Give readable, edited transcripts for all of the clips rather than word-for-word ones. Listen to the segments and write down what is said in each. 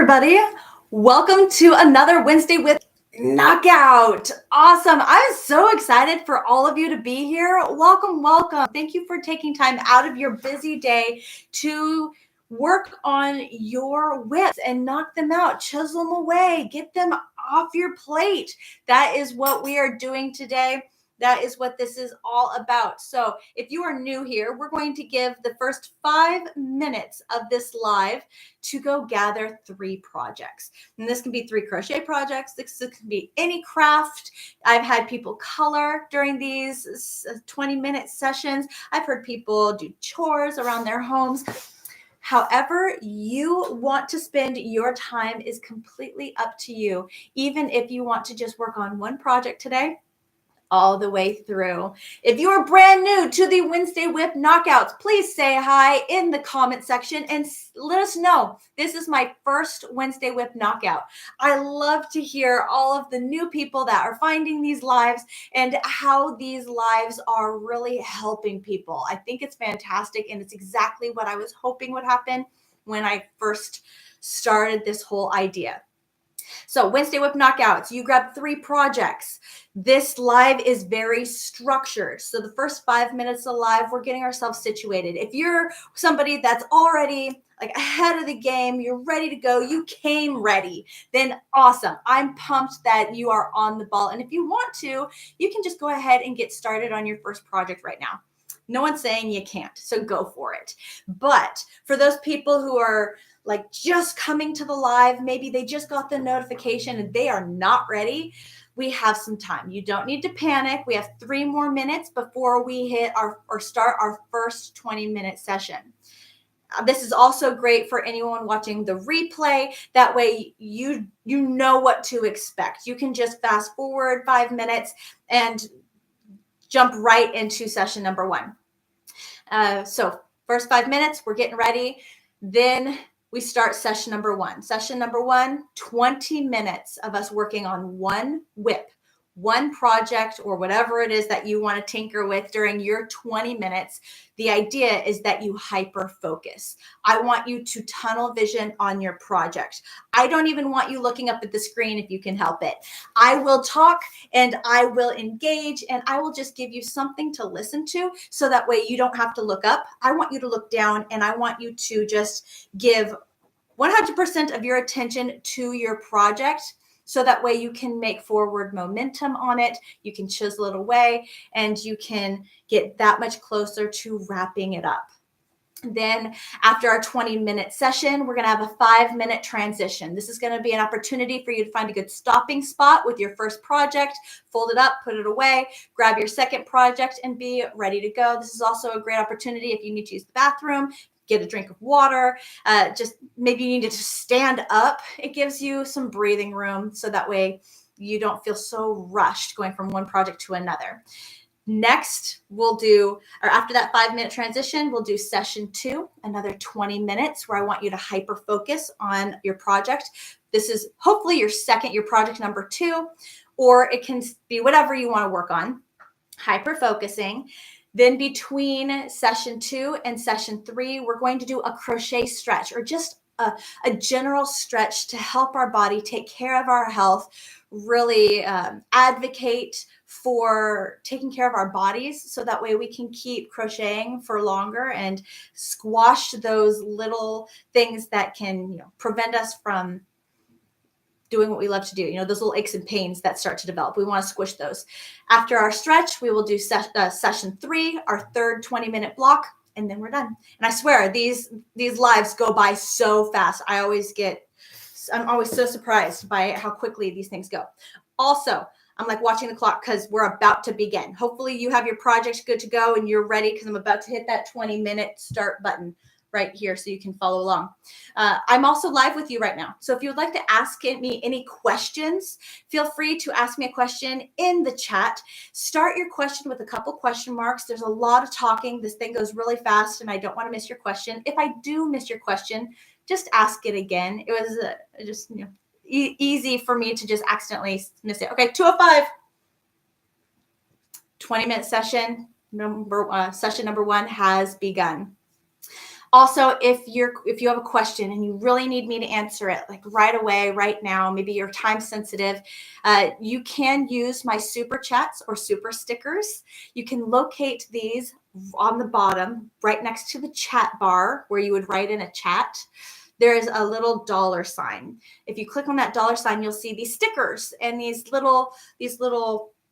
everybody. Welcome to another Wednesday with Knockout. Awesome. I'm so excited for all of you to be here. Welcome, welcome. Thank you for taking time out of your busy day to work on your WIPs and knock them out, chisel them away, get them off your plate. That is what we are doing today. That is what this is all about. So if you are new here, we're going to give the first 5 minutes of this live to go gather 3 projects. And this can be 3 crochet projects. This can be any craft. I've had people color during these 20-minute sessions. I've heard people do chores around their homes. However you want to spend your time is completely up to you. Even if you want to just work on one project today, all the way through. If you are brand new to the Wednesday WIP Knockouts, please say hi in the comment section and let us know. This is my first Wednesday WIP Knockout. I love to hear all of the new people that are finding these lives and how these lives are really helping people. I think it's fantastic, and it's exactly what I was hoping would happen when I first started this whole idea. So Wednesday WIP Knockouts, you grab 3 projects. This live is very structured. So the first 5 minutes of live, we're getting ourselves situated. If you're somebody that's already like ahead of the game, you're ready to go, you came ready, then awesome. I'm pumped that you are on the ball. And if you want to, you can just go ahead and get started on your first project right now. No one's saying you can't, so go for it. But for those people who are like just coming to the live, maybe they just got the notification and they are not ready, we have some time. You don't need to panic. We have 3 more minutes before we hit or start our first 20-minute session. This is also great for anyone watching the replay. That way you know what to expect. You can just fast forward 5 minutes and jump right into session number 1. So first 5 minutes, we're getting ready. Then we start session number 1. Session number 1, 20 minutes of us working on one WIP, one project, or whatever it is that you want to tinker with during your 20 minutes. The idea is that you hyper focus. I want you to tunnel vision on your project. I don't even want you looking up at the screen if you can help it. I will talk and I will engage and I will just give you something to listen to so that way you don't have to look up. I want you to look down and I want you to just give 100% of your attention to your project. So that way you can make forward momentum on it, you can chisel it away, and you can get that much closer to wrapping it up. Then after our 20-minute session, we're going to have a 5-minute transition. This is going to be an opportunity for you to find a good stopping spot with your first project, fold it up, put it away, grab your second project, and be ready to go. This is also a great opportunity if you need to use the bathroom, get a drink of water, just maybe you need to stand up. It gives you some breathing room so that way you don't feel so rushed going from one project to another. Next, we'll do, or after that 5-minute transition, we'll do session 2, another 20 minutes where I want you to hyper focus on your project. This is hopefully your project number 2, or it can be whatever you want to work on, hyper focusing. Then between session 2 and session 3, we're going to do a crochet stretch or just a general stretch to help our body take care of our health, really advocate for taking care of our bodies so that way we can keep crocheting for longer and squash those little things that can prevent us from doing what we love to do, those little aches and pains that start to develop. We want to squish those. After our stretch, we will do session 3, our third 20-minute block, and then we're done. And I swear, these lives go by so fast. I'm always so surprised by how quickly these things go. Also, I'm like watching the clock because we're about to begin. Hopefully you have your projects good to go and you're ready because I'm about to hit that 20-minute start button right here so you can follow along. I'm also live with you right now. So if you would like to ask me any questions, feel free to ask me a question in the chat. Start your question with a couple question marks. There's a lot of talking. This thing goes really fast and I don't want to miss your question. If I do miss your question, just ask it again. It was just easy for me to just accidentally miss it. Okay, 2:05. 20-minute session. Session number 1 has begun. Also, if you have a question and you really need me to answer it like right away, right now, maybe you're time sensitive, you can use my super chats or super stickers. You can locate these on the bottom, right next to the chat bar where you would write in a chat. There is a little dollar sign. If you click on that dollar sign, you'll see these stickers and these little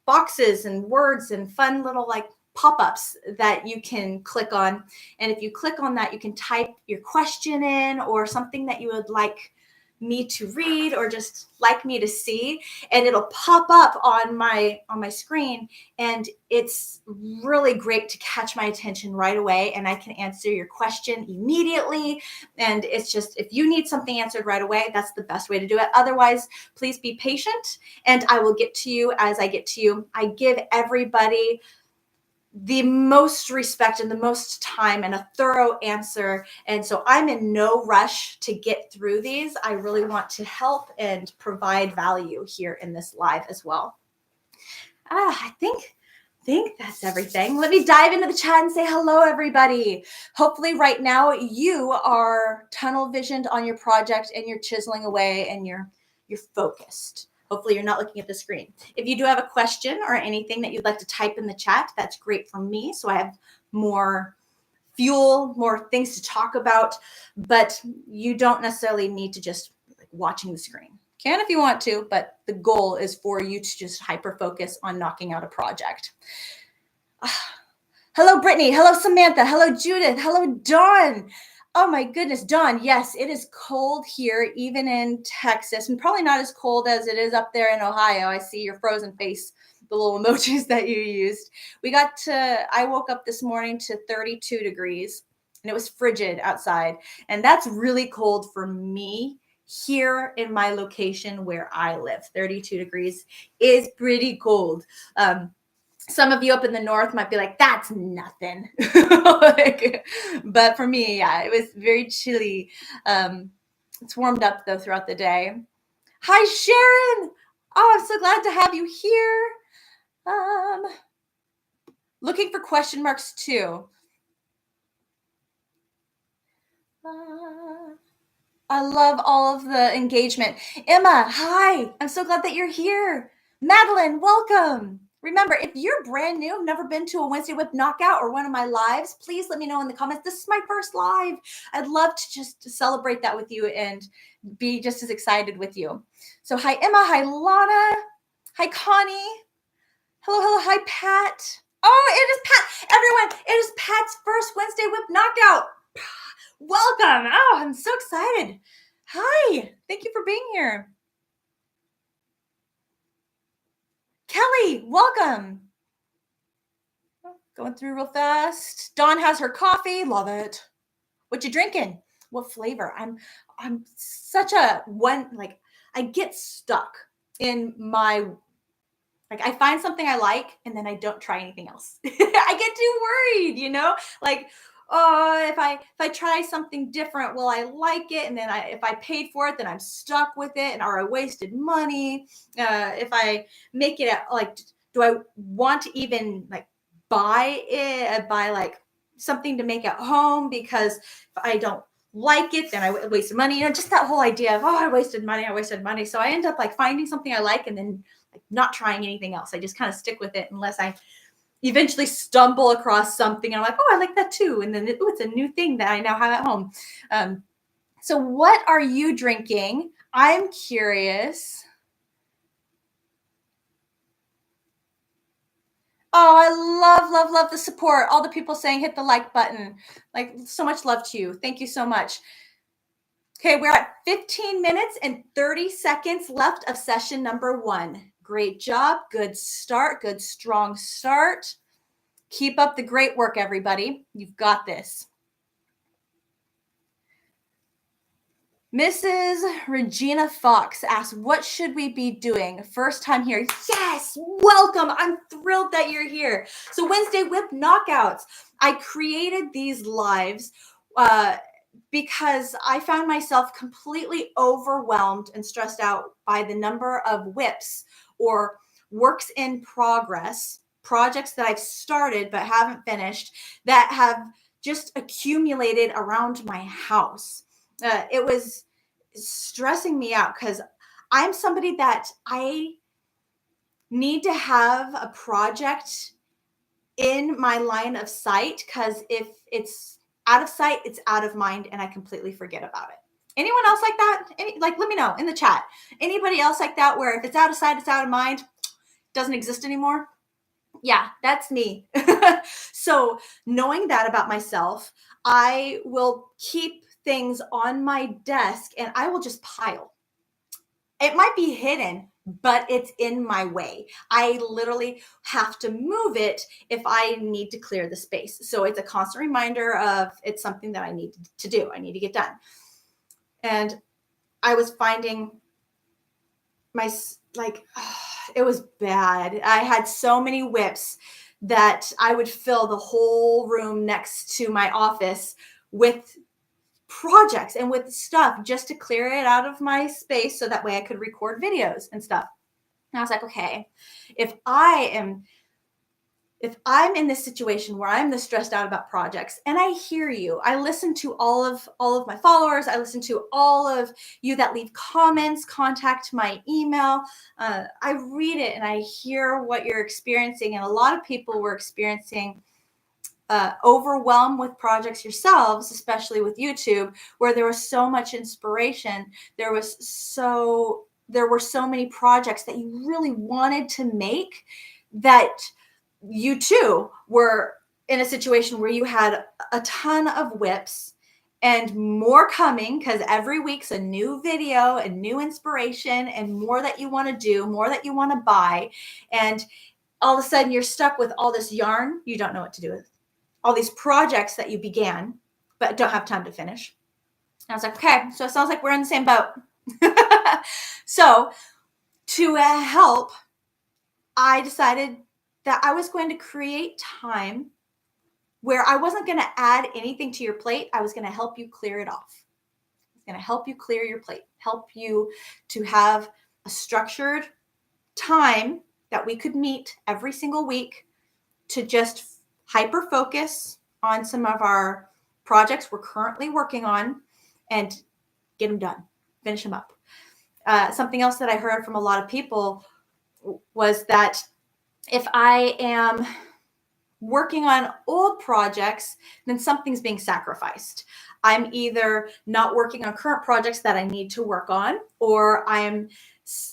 boxes and words and fun little like pop-ups that you can click on. And if you click on that, you can type your question in or something that you would like me to read or just like me to see, and it'll pop up on my screen, and it's really great to catch my attention right away, and I can answer your question immediately. And it's just, if you need something answered right away, that's the best way to do it. Otherwise, please be patient and I will get to you as I get to you. I give everybody the most respect and the most time and a thorough answer. And so I'm in no rush to get through these. I really want to help and provide value here in this live as well. I think that's everything. Let me dive into the chat and say hello, everybody. Hopefully right now you are tunnel visioned on your project and you're chiseling away and you're focused. Hopefully you're not looking at the screen. If you do have a question or anything that you'd like to type in the chat, that's great for me. So I have more fuel, more things to talk about, but you don't necessarily need to just like watching the screen. Can if you want to, but the goal is for you to just hyper focus on knocking out a project. Hello, Brittany. Hello, Samantha. Hello, Judith. Hello, Dawn. Oh my goodness, Dawn. Yes, it is cold here, even in Texas, and probably not as cold as it is up there in Ohio. I see your frozen face, the little emojis that you used. I woke up this morning to 32 degrees, and it was frigid outside. And that's really cold for me here in my location where I live. 32 degrees is pretty cold. Some of you up in the north might be like, that's nothing. But for me, yeah, it was very chilly. It's warmed up though throughout the day. Hi, Sharon. Oh, I'm so glad to have you here. Looking for question marks too. I love all of the engagement. Emma, hi. I'm so glad that you're here. Madeline, welcome. Remember, if you're brand new, never been to a Wednesday WIP Knockout or one of my lives, please let me know in the comments. This is my first live. I'd love to just celebrate that with you and be just as excited with you. So hi, Emma. Hi, Lana. Hi, Connie. Hello. Hi, Pat. Oh, it is Pat. Everyone, it is Pat's first Wednesday WIP Knockout. Welcome. Oh, I'm so excited. Hi. Thank you for being here. Kelly, welcome. Going through real fast. Dawn has her coffee. Love it. What you drinking? What flavor? I'm such a one, like I get stuck in my, like I find something I like and then I don't try anything else. I get too worried, you know? Like, oh, if I try something different, will I like it? And then if I paid for it, then I'm stuck with it, or I wasted money. If I make it like, do I want to even like buy it? Buy like something to make at home, because if I don't like it, then I wasted money. You know, just that whole idea of, oh, I wasted money. So I end up like finding something I like and then like not trying anything else. I just kind of stick with it unless I eventually stumble across something and I'm like, oh, I like that too. And then it's a new thing that I now have at home. So what are you drinking? I'm curious. Oh, I love the support. All the people saying hit the like button. Like, so much love to you. Thank you so much. Okay, we're at 15 minutes and 30 seconds left of session number 1. Great job. Good start. Good, strong start. Keep up the great work, everybody. You've got this. Mrs. Regina Fox asks, what should we be doing? First time here. Yes, welcome. I'm thrilled that you're here. So Wednesday WIP Knockouts. I created these lives because I found myself completely overwhelmed and stressed out by the number of WIPs, or works in progress, projects that I've started but haven't finished, that have just accumulated around my house. It was stressing me out because I'm somebody that I need to have a project in my line of sight, because if it's out of sight, it's out of mind, and I completely forget about it. Anyone else like that? Let me know in the chat. Anybody else like that, where if it's out of sight, it's out of mind, doesn't exist anymore? Yeah, that's me. So knowing that about myself, I will keep things on my desk and I will just pile. It might be hidden, but it's in my way. I literally have to move it if I need to clear the space. So it's a constant reminder of it's something that I need to do. I need to get done. And I was finding it was bad. I had so many WIPs that I would fill the whole room next to my office with projects and with stuff just to clear it out of my space so that way I could record videos and stuff. And I was like, okay, if I'm in this situation where I'm this stressed out about projects, and I hear you, I listen to all of my followers, I listen to all of you that leave comments, contact my email, I read it and I hear what you're experiencing. And a lot of people were experiencing overwhelmed with projects yourselves, especially with YouTube, where there was so much inspiration. There were so many projects that you really wanted to make, that you too were in a situation where you had a ton of WIPs and more coming, because every week's a new video and new inspiration and more that you want to do, more that you want to buy. And all of a sudden you're stuck with all this yarn you don't know what to do with. All these projects that you began, but don't have time to finish. And I was like, okay, so it sounds like we're in the same boat. So to help, I decided that I was going to create time where I wasn't going to add anything to your plate. I was going to help you clear it off. I was going to help you clear your plate, help you to have a structured time that we could meet every single week to just hyper focus on some of our projects we're currently working on and get them done, finish them up. Something else that I heard from a lot of people was that if I am working on old projects, then something's being sacrificed. I'm either not working on current projects that I need to work on, or I'm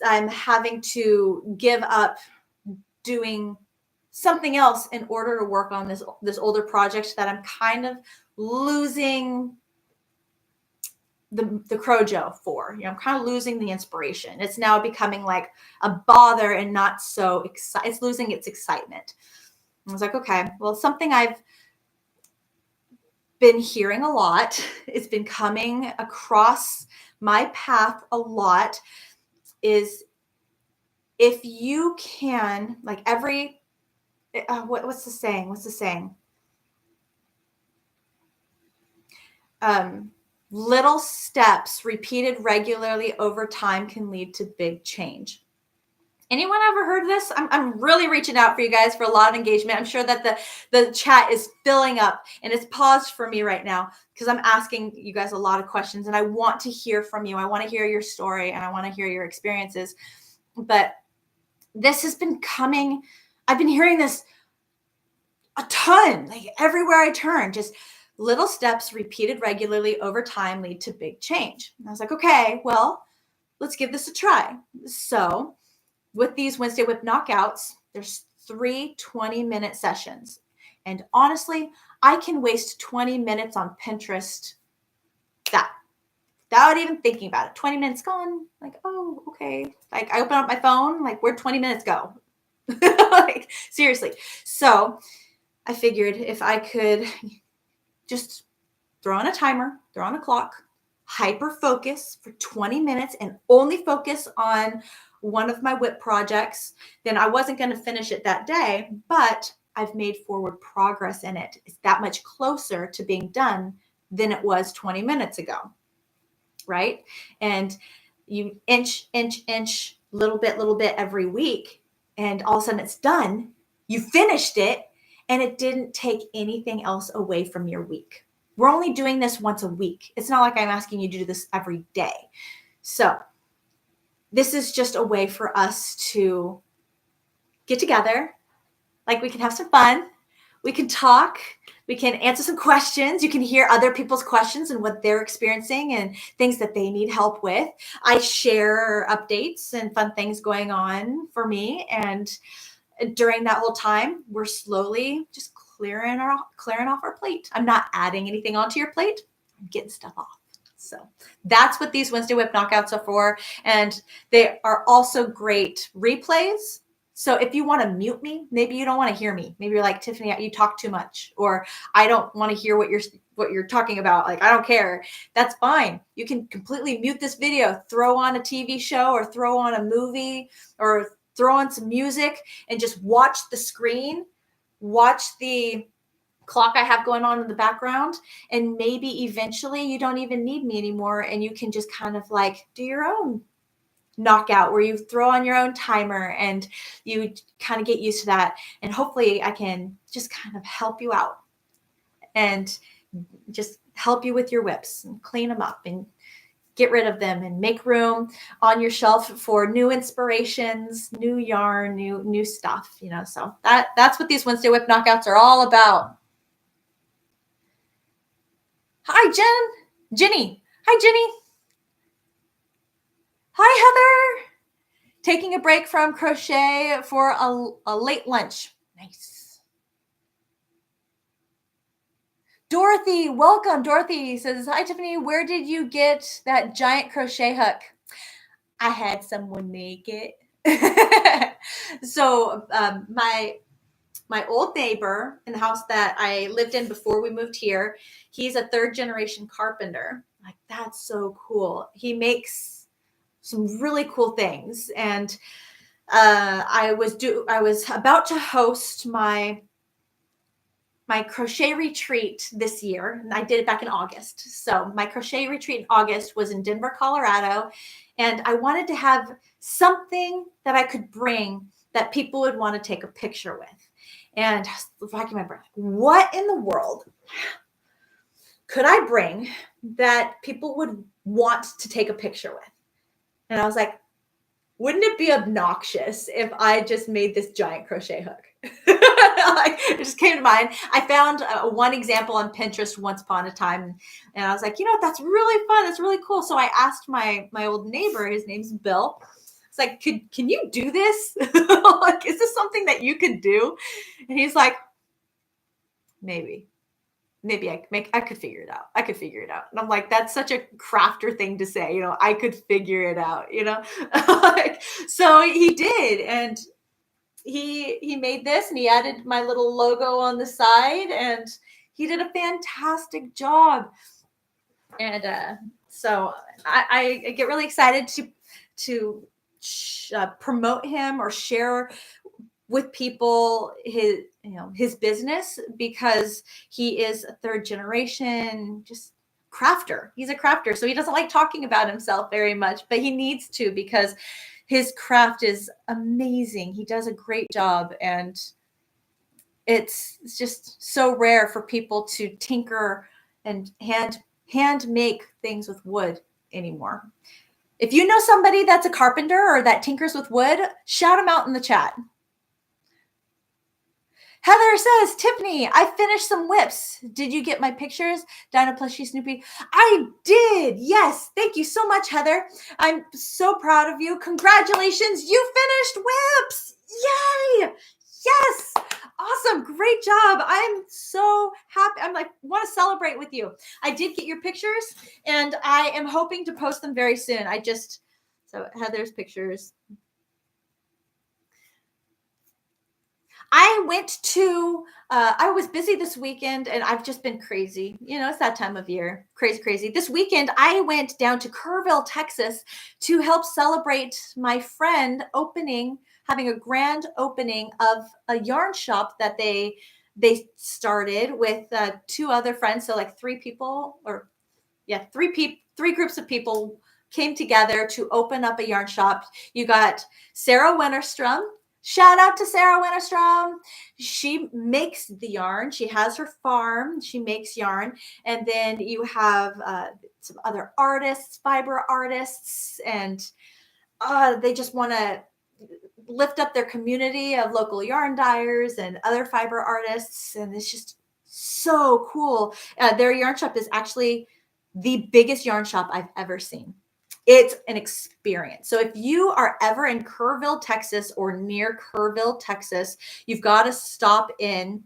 having to give up doing something else in order to work on this older project that I'm kind of losing the crojo for. I'm kind of losing the inspiration. It's now becoming like a bother and not so exciting. It's losing its excitement. I was like, okay, well, something I've been hearing a lot, it's been coming across my path a lot, is if you can, like every what's the saying? Little steps repeated regularly over time can lead to big change. Anyone ever heard this? I'm really reaching out for you guys for a lot of engagement. I'm sure that the chat is filling up, and it's paused for me right now because I'm asking you guys a lot of questions, and I want to hear from you. I want to hear your story, and I want to hear your experiences. But this has been coming. I've been hearing this a ton, like everywhere I turn, just little steps repeated regularly over time lead to big change. And I was like, okay, well, let's give this a try. So with these Wednesday WIP knockouts, there's 3 20-minute sessions. And honestly, I can waste 20 minutes on Pinterest without even thinking about it. 20 minutes gone, like, oh, okay. Like I open up my phone, like where'd 20 minutes go? Like seriously. So I figured if I could just throw on a timer, throw on a clock, hyper focus for 20 minutes and only focus on one of my WIP projects, then I wasn't going to finish it that day, but I've made forward progress in it. It's that much closer to being done than it was 20 minutes ago, right? And you inch, little bit every week, and all of a sudden it's done. You finished it, and it didn't take anything else away from your week. We're only doing this once a week. It's not like I'm asking you to do this every day. So this is just a way for us to get together. Like, we can have some fun. We can talk. We can answer some questions. You can hear other people's questions and what they're experiencing and things that they need help with. I share updates and fun things going on for me. And during that whole time, we're slowly just clearing off our plate. I'm not adding anything onto your plate. I'm getting stuff off. So that's what these Wednesday WIP knockouts are for. And they are also great replays. So if you want to mute me, maybe you don't want to hear me. Maybe you're like, Tiffany, you talk too much, or I don't want to hear what you're talking about. Like, I don't care. That's fine. You can completely mute this video, throw on a TV show or throw on a movie or throw on some music and just watch the screen, watch the clock I have going on in the background, and maybe eventually you don't even need me anymore and you can just kind of like do your own knockout where you throw on your own timer and you kind of get used to that. And hopefully I can just kind of help you out and just help you with your WIPs and clean them up and get rid of them and make room on your shelf for new inspirations, new yarn, new stuff, so that's what these Wednesday WIP knockouts are all about. Hi, Jenny. Hi, Jenny. Hi, Heather. Taking a break from crochet for a late lunch. Nice. Dorothy, welcome. Dorothy says, hi, Tiffany. Where did you get that giant crochet hook? I had someone make it. So my old neighbor in the house that I lived in before we moved here, he's a third generation carpenter. Like, that's so cool. He makes some really cool things. And I was about to host my crochet retreat this year, and I did it back in August. So my crochet retreat in August was in Denver, Colorado, and I wanted to have something that I could bring that people would want to take a picture with. And I can remember, what in the world could I bring that people would want to take a picture with? And I was like, wouldn't it be obnoxious if I just made this giant crochet hook? It just came to mind. I found one example on Pinterest once upon a time, and I was like, that's really fun. That's really cool. So I asked my old neighbor, his name's Bill. It's like, can you do this? Like, is this something that you could do? And he's like, maybe I could figure it out. I could figure it out. And I'm like, that's such a crafter thing to say, I could figure it out, So he did. And he made this, and he added my little logo on the side, and he did a fantastic job. And so I get really excited to promote him or share with people his business, because he is a third generation just crafter. He's a crafter, so he doesn't like talking about himself very much, but he needs to, because his craft is amazing. He does a great job, and it's just so rare for people to tinker and hand make things with wood anymore. If you know somebody that's a carpenter or that tinkers with wood, shout them out in the chat. Heather says, Tiffany, I finished some WIPs. Did you get my pictures? Dinah Plushie Snoopy. I did. Yes. Thank you so much, Heather. I'm so proud of you. Congratulations. You finished WIPs. Yay. Yes. Awesome. Great job. I'm so happy. Want to celebrate with you. I did get your pictures, and I am hoping to post them very soon. So Heather's pictures. I was busy this weekend, and I've just been crazy. It's that time of year. Crazy. This weekend, I went down to Kerrville, Texas to help celebrate my friend having a grand opening of a yarn shop that they started with two other friends. So like three groups of people came together to open up a yarn shop. You got Sarah Wennerstrom, Shout out to Sarah Winterstrom. She makes the yarn. She has her farm. She makes yarn. And then you have some other artists, fiber artists, and they just want to lift up their community of local yarn dyers and other fiber artists. And it's just so cool. Their yarn shop is actually the biggest yarn shop I've ever seen. It's an experience. So if you are ever in Kerrville, Texas, or near Kerrville, Texas, you've got to stop in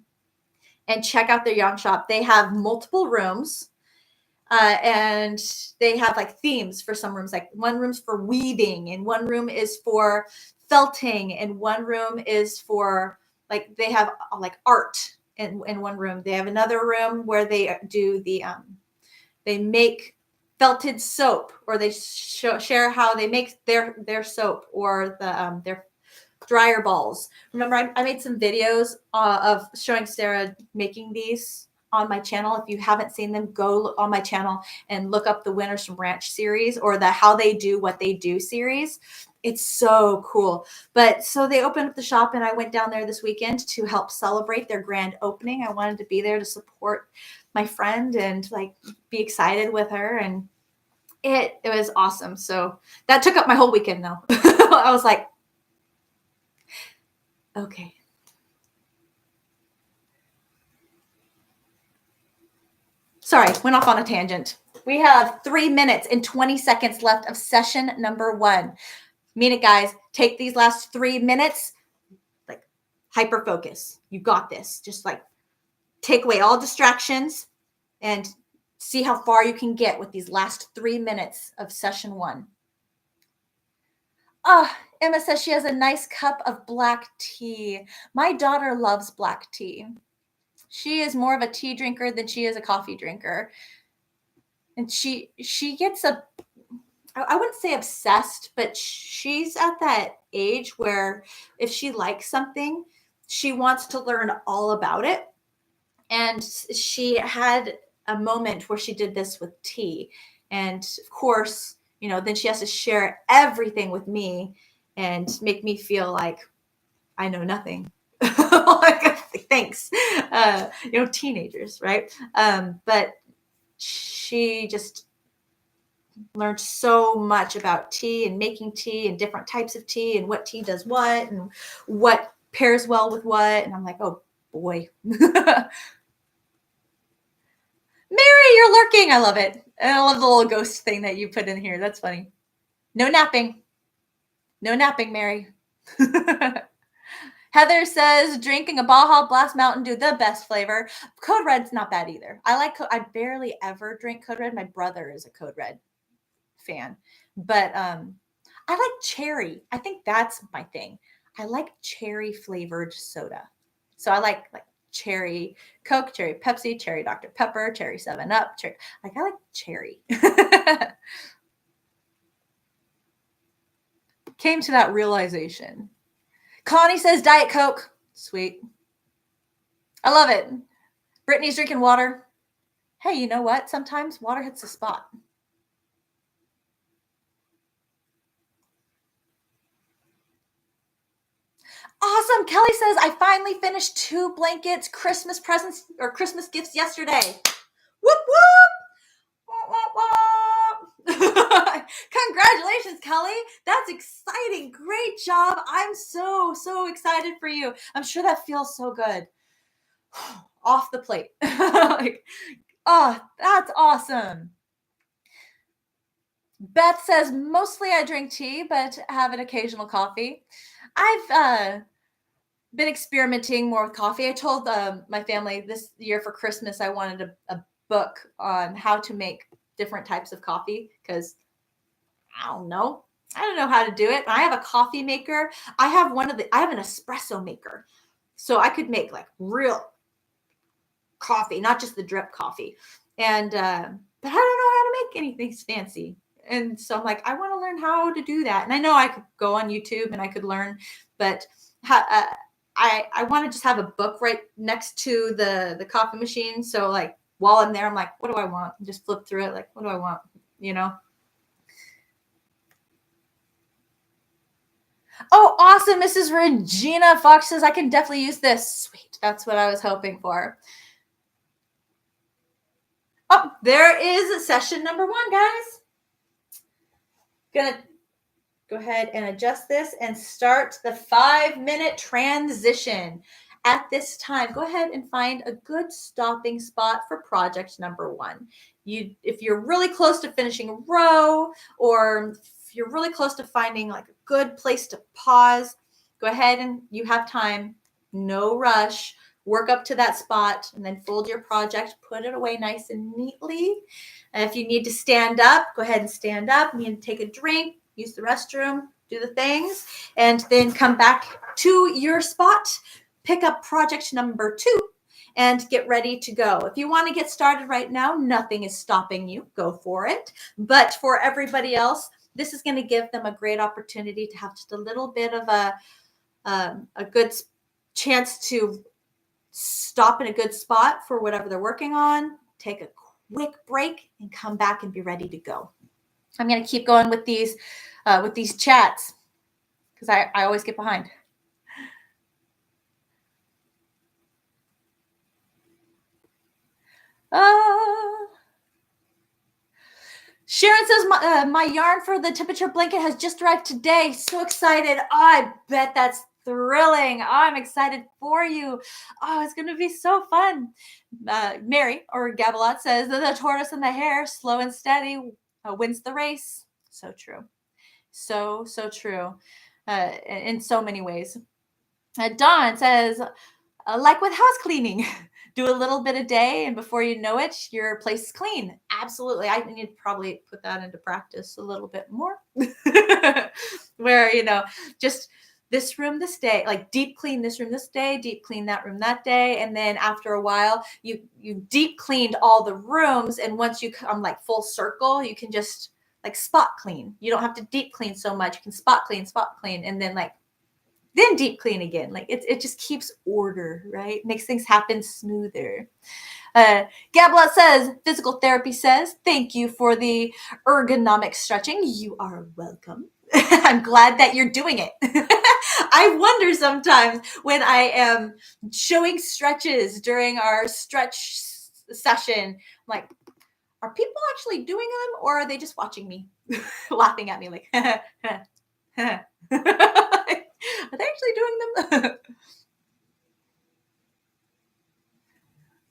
and check out their yarn shop. They have multiple rooms, and they have like themes for some rooms. Like one room's for weaving, and one room is for felting, and one room is for like they have like art in one room. They have another room where they do the they make felted soap, or they share how they make their soap, or the their dryer balls. Remember, I made some videos of showing Sarah making these on my channel. If you haven't seen them, go on my channel and look up the Winners from Ranch series, or the How They Do What They Do series. It's so cool. But so they opened up the shop, and I went down there this weekend to help celebrate their grand opening. I wanted to be there to support my friend and like be excited with her, and it was awesome. So that took up my whole weekend though. I was like, okay. Sorry, went off on a tangent. We have 3 minutes and 20 seconds left of session number 1. Mean it, guys. Take these last 3 minutes, like hyper focus. You got this. Just like take away all distractions and see how far you can get with these last 3 minutes of session 1. Emma says she has a nice cup of black tea. My daughter loves black tea. She is more of a tea drinker than she is a coffee drinker. And she gets I wouldn't say obsessed, but she's at that age where if she likes something, she wants to learn all about it. And she had a moment where she did this with tea. And of course, you know, then she has to share everything with me and make me feel like I know nothing. Like, thanks. You know, teenagers, right? But she just learned so much about tea and making tea and different types of tea and what tea does what and what pairs well with what. And I'm like, oh boy. Mary, you're lurking. I love it. And I love the little ghost thing that you put in here. That's funny. No napping. No napping, Mary. Heather says drinking a Baja Blast Mountain Dew, the best flavor. Code Red's not bad either. I barely ever drink Code Red. My brother is a Code Red fan, but I like cherry. I think that's my thing. I like cherry flavored soda. So I like cherry Coke, cherry Pepsi, cherry Dr. Pepper, cherry 7-Up, cherry. Like I like cherry. Came to that realization. Connie says Diet Coke. Sweet. I love it. Brittany's drinking water. Hey, you know what? Sometimes water hits the spot. Awesome. Kelly says, I finally finished 2 blankets, Christmas presents or Christmas gifts yesterday. Whoop, whoop. Wah, wah, wah. Congratulations, Kelly. That's exciting. Great job. I'm so excited for you. I'm sure that feels so good. Off the plate. Like, oh, that's awesome. Beth says, mostly I drink tea, but have an occasional coffee. I've been experimenting more with coffee. I told my family this year for Christmas I wanted a book on how to make different types of coffee because I don't know how to do it. I have a coffee maker. I have an espresso maker, so I could make like real coffee, not just the drip coffee. And but I don't know how to make anything fancy. And so I'm like, I want to learn how to do that. And I know I could go on YouTube and I could learn, but I want to just have a book right next to the coffee machine. So like while I'm there, I'm like, what do I want? And just flip through it. Like, what do I want? You know? Oh, awesome. Mrs. Regina Fox says, I can definitely use this. Sweet. That's what I was hoping for. Oh, there is session number 1, guys. Gonna go ahead and adjust this and start the 5-minute transition. At this time, go ahead and find a good stopping spot for project number 1. If you're really close to finishing a row, or if you're really close to finding like a good place to pause, go ahead and you have time, no rush. Work up to that spot and then fold your project, put it away nice and neatly. And if you need to stand up, go ahead and stand up. You need to take a drink, use the restroom, do the things, and then come back to your spot, pick up project number 2, and get ready to go. If you want to get started right now, nothing is stopping you. Go for it. But for everybody else, this is going to give them a great opportunity to have just a little bit of a good chance to stop in a good spot for whatever they're working on, take a quick break, and come back and be ready to go. I'm going to keep going with these chats because I always get behind. Sharon says, my yarn for the temperature blanket has just arrived today. So excited. Oh, I bet that's thrilling. Oh, I'm excited for you. Oh, it's going to be so fun. Mary or Gabalot says that the tortoise and the hare, slow and steady, wins the race. So true. So true. In so many ways. Dawn says, like with house cleaning, do a little bit a day, and before you know it, your place is clean. Absolutely. I need to probably put that into practice a little bit more. Where, just this room this day, like deep clean this room this day, deep clean that room that day. And then after a while, you deep cleaned all the rooms. And once you come like full circle, you can just like spot clean. You don't have to deep clean so much. You can spot clean, and then deep clean again. Like it just keeps order, right? Makes things happen smoother. Gabla says, physical therapy says, thank you for the ergonomic stretching. You are welcome. I'm glad that you're doing it. I wonder sometimes when I am showing stretches during our stretch session, like, are people actually doing them, or are they just watching me, laughing at me like, are they actually doing them?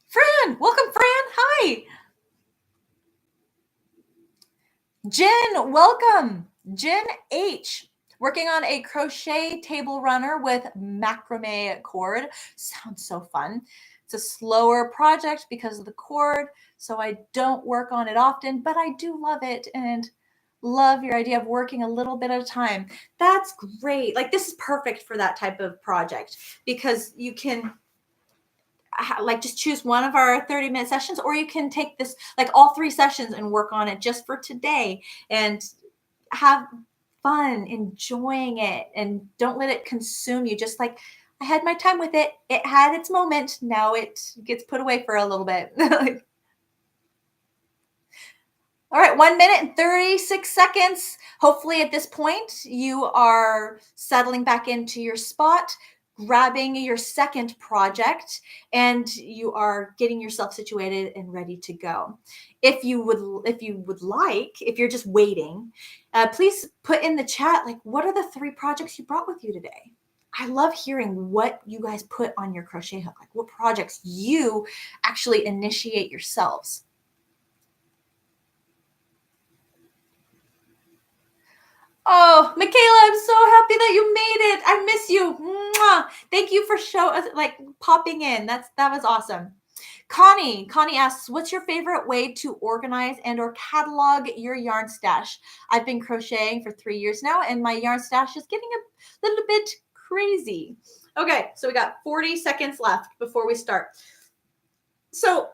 Fran, welcome, Fran. Hi. Jen, welcome. Jen H, working on a crochet table runner with macrame cord. Sounds so fun. It's a slower project because of the cord, so I don't work on it often, but I do love it and love your idea of working a little bit at a time. That's great. Like, this is perfect for that type of project because you can like just choose one of our 30-minute sessions, or you can take this like all 3 sessions and work on it just for today and have fun enjoying it, and don't let it consume you. Just like, I had my time with it, it had its moment, now it gets put away for a little bit. All right, 1 minute and 36 seconds. Hopefully at this point you are settling back into your spot, grabbing your second project, and you are getting yourself situated and ready to go. If you would like, if you're just waiting, please put in the chat, like, what are the 3 projects you brought with you today? I love hearing what you guys put on your crochet hook, like what projects you actually initiate yourselves. Oh, Michaela, I'm so happy that you made it. I miss you. Mwah. Thank you for popping in. That was awesome. Connie asks, what's your favorite way to organize and or catalog your yarn stash? I've been crocheting for 3 years now, and my yarn stash is getting a little bit crazy. Okay, so we got 40 seconds left before we start. So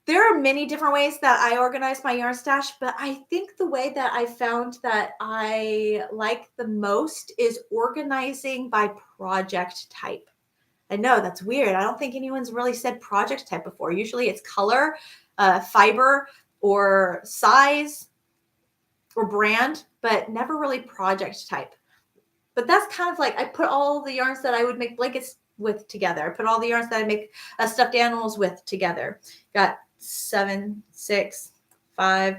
there are many different ways that I organize my yarn stash, but I think the way that I found that I like the most is organizing by project type. I know that's weird. I don't think anyone's really said project type before. Usually it's color, fiber, or size, or brand. but never really project type. But that's kind of like, I put all the yarns that I would make blankets with together. I put all the yarns that I make stuffed animals with together. Got 7, 6, 5,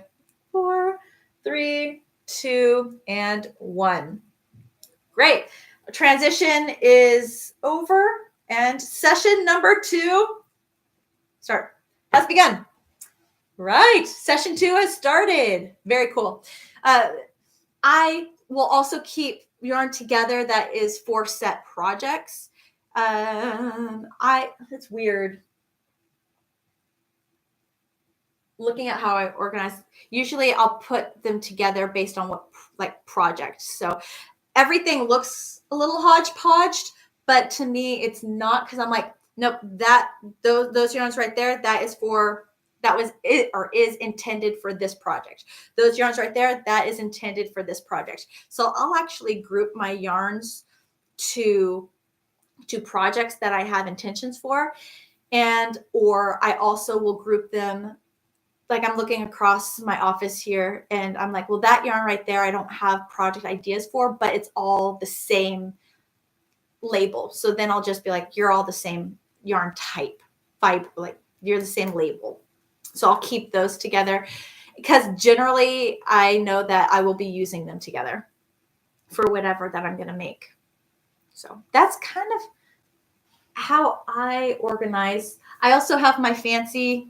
4, 3, 2, and 1. Great. Transition is over, and session number 2 has begun. Right. Session 2 has started. Very cool. I will also keep yarn together that is for set projects. It's weird looking at how I organize. Usually I'll put them together based on what like projects. So everything looks a little hodgepodged, but to me it's not, because I'm like, nope, those yarns right there, that was it, or is intended for this project. Those yarns right there, that is intended for this project. So I'll actually group my yarns to projects that I have intentions for, or I also will group them. Like I'm looking across my office here and I'm like, well, that yarn right there, I don't have project ideas for, but it's all the same label. So then I'll just be like, you're all the same yarn type, fiber, like you're the same label. So I'll keep those together because generally I know that I will be using them together for whatever that I'm going to make. So that's kind of how I organize. I also have my fancy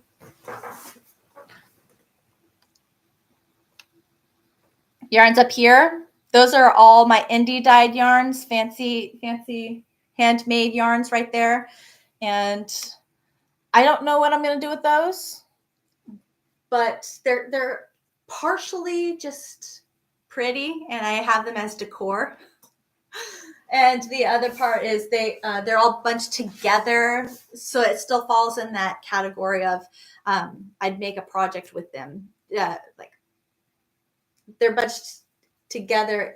yarns up here. Those are all my indie dyed yarns, fancy handmade yarns right there. And I don't know what I'm going to do with those, but they're partially just pretty and I have them as decor. And the other part is they're all bunched together, so it still falls in that category of I'd make a project with them. Like they're bunched together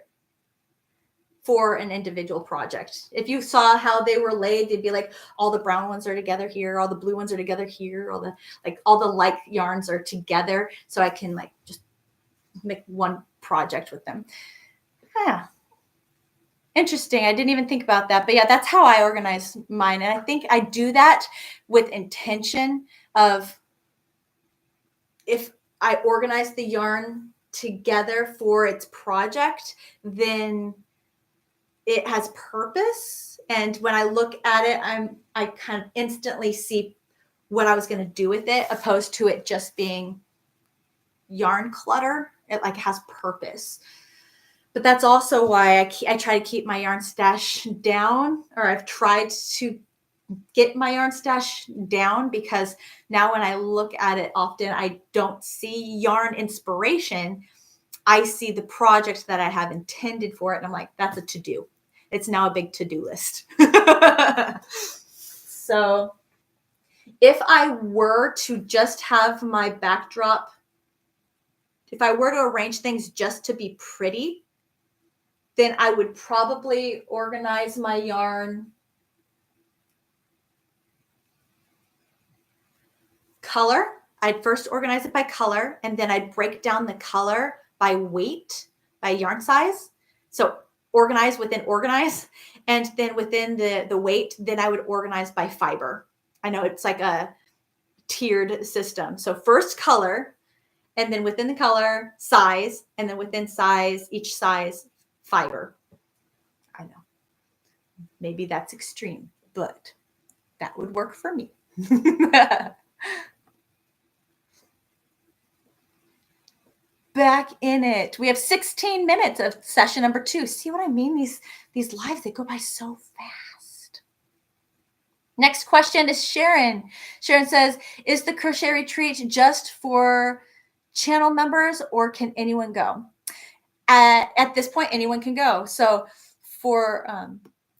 for an individual project. If you saw how they were laid, they'd be like all the brown ones are together here, all the blue ones are together here, all the light yarns are together, so I can like just make one project with them. Yeah. Interesting. I didn't even think about that. But yeah, that's how I organize mine. And I think I do that with intention of, if I organize the yarn together for its project, then it has purpose. And when I look at it, I kind of instantly see what I was going to do with it, opposed to it just being yarn clutter. It like has purpose. But that's also why I try to keep my yarn stash down, or I've tried to get my yarn stash down, because now when I look at it often, I don't see yarn inspiration. I see the project that I have intended for it. And I'm like, that's a to-do. It's now a big to-do list. So if I were to just have my backdrop, if I were to arrange things just to be pretty, then I would probably organize my yarn color. I'd first organize it by color, and then I'd break down the color by weight, by yarn size. So organize within organize. And then within the weight, then I would organize by fiber. I know it's like a tiered system. So first color, and then within the color, size, and then within size, each size, fiber. I know. Maybe that's extreme, but that would work for me. Back in it. We have 16 minutes of session number 2. See what I mean? These lives, they go by so fast. Next question is Sharon. Sharon says, is the crochet retreat just for channel members, or can anyone go? At this point, anyone can go. So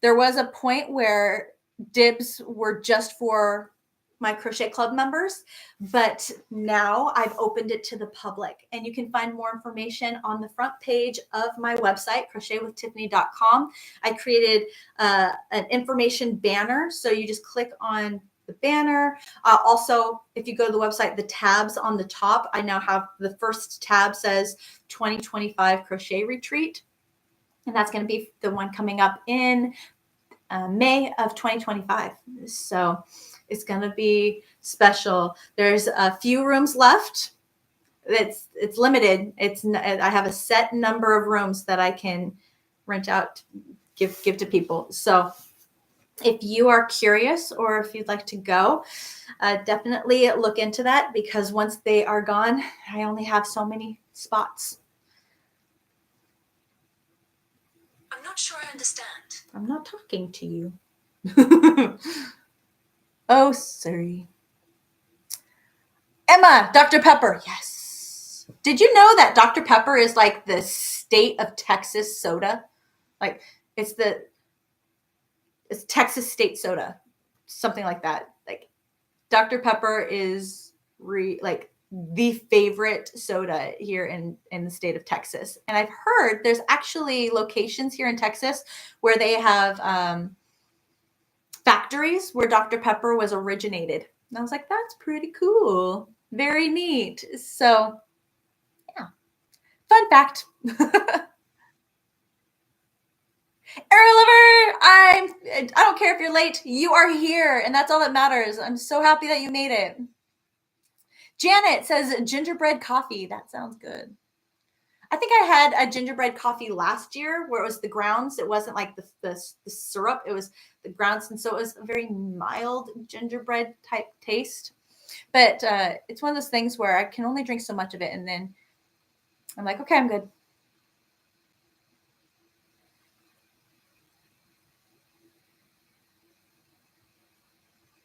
there was a point where dibs were just for my crochet club members, but now I've opened it to the public, and you can find more information on the front page of my website, crochetwithtiffany.com. I created an information banner, so you just click on the banner. Also, if you go to the website, the tabs on the top, I now have the first tab says 2025 crochet retreat. And that's going to be the one coming up in May of 2025. So it's going to be special. There's a few rooms left. It's limited. I have a set number of rooms that I can rent out, give to people. So if you are curious or if you'd like to go, definitely look into that, because once they are gone, I only have so many spots. I'm not sure I understand. I'm not talking to you. Oh, sorry. Emma, Dr. Pepper. Yes. Did you know that Dr. Pepper is like the state of Texas soda? Like it's Texas state soda, something like that. Like Dr. Pepper is like the favorite soda here in the state of Texas. And I've heard there's actually locations here in Texas where they have factories where Dr. Pepper was originated. And I was like, that's pretty cool. Very neat. So, yeah. Fun fact. Arrow Lover, I don't care if you're late. You are here, and that's all that matters. I'm so happy that you made it. Janet says gingerbread coffee. That sounds good. I think I had a gingerbread coffee last year where it was the grounds. It wasn't like the syrup. It was the grounds. And so it was a very mild gingerbread type taste. But it's one of those things where I can only drink so much of it. And then I'm like, okay, I'm good.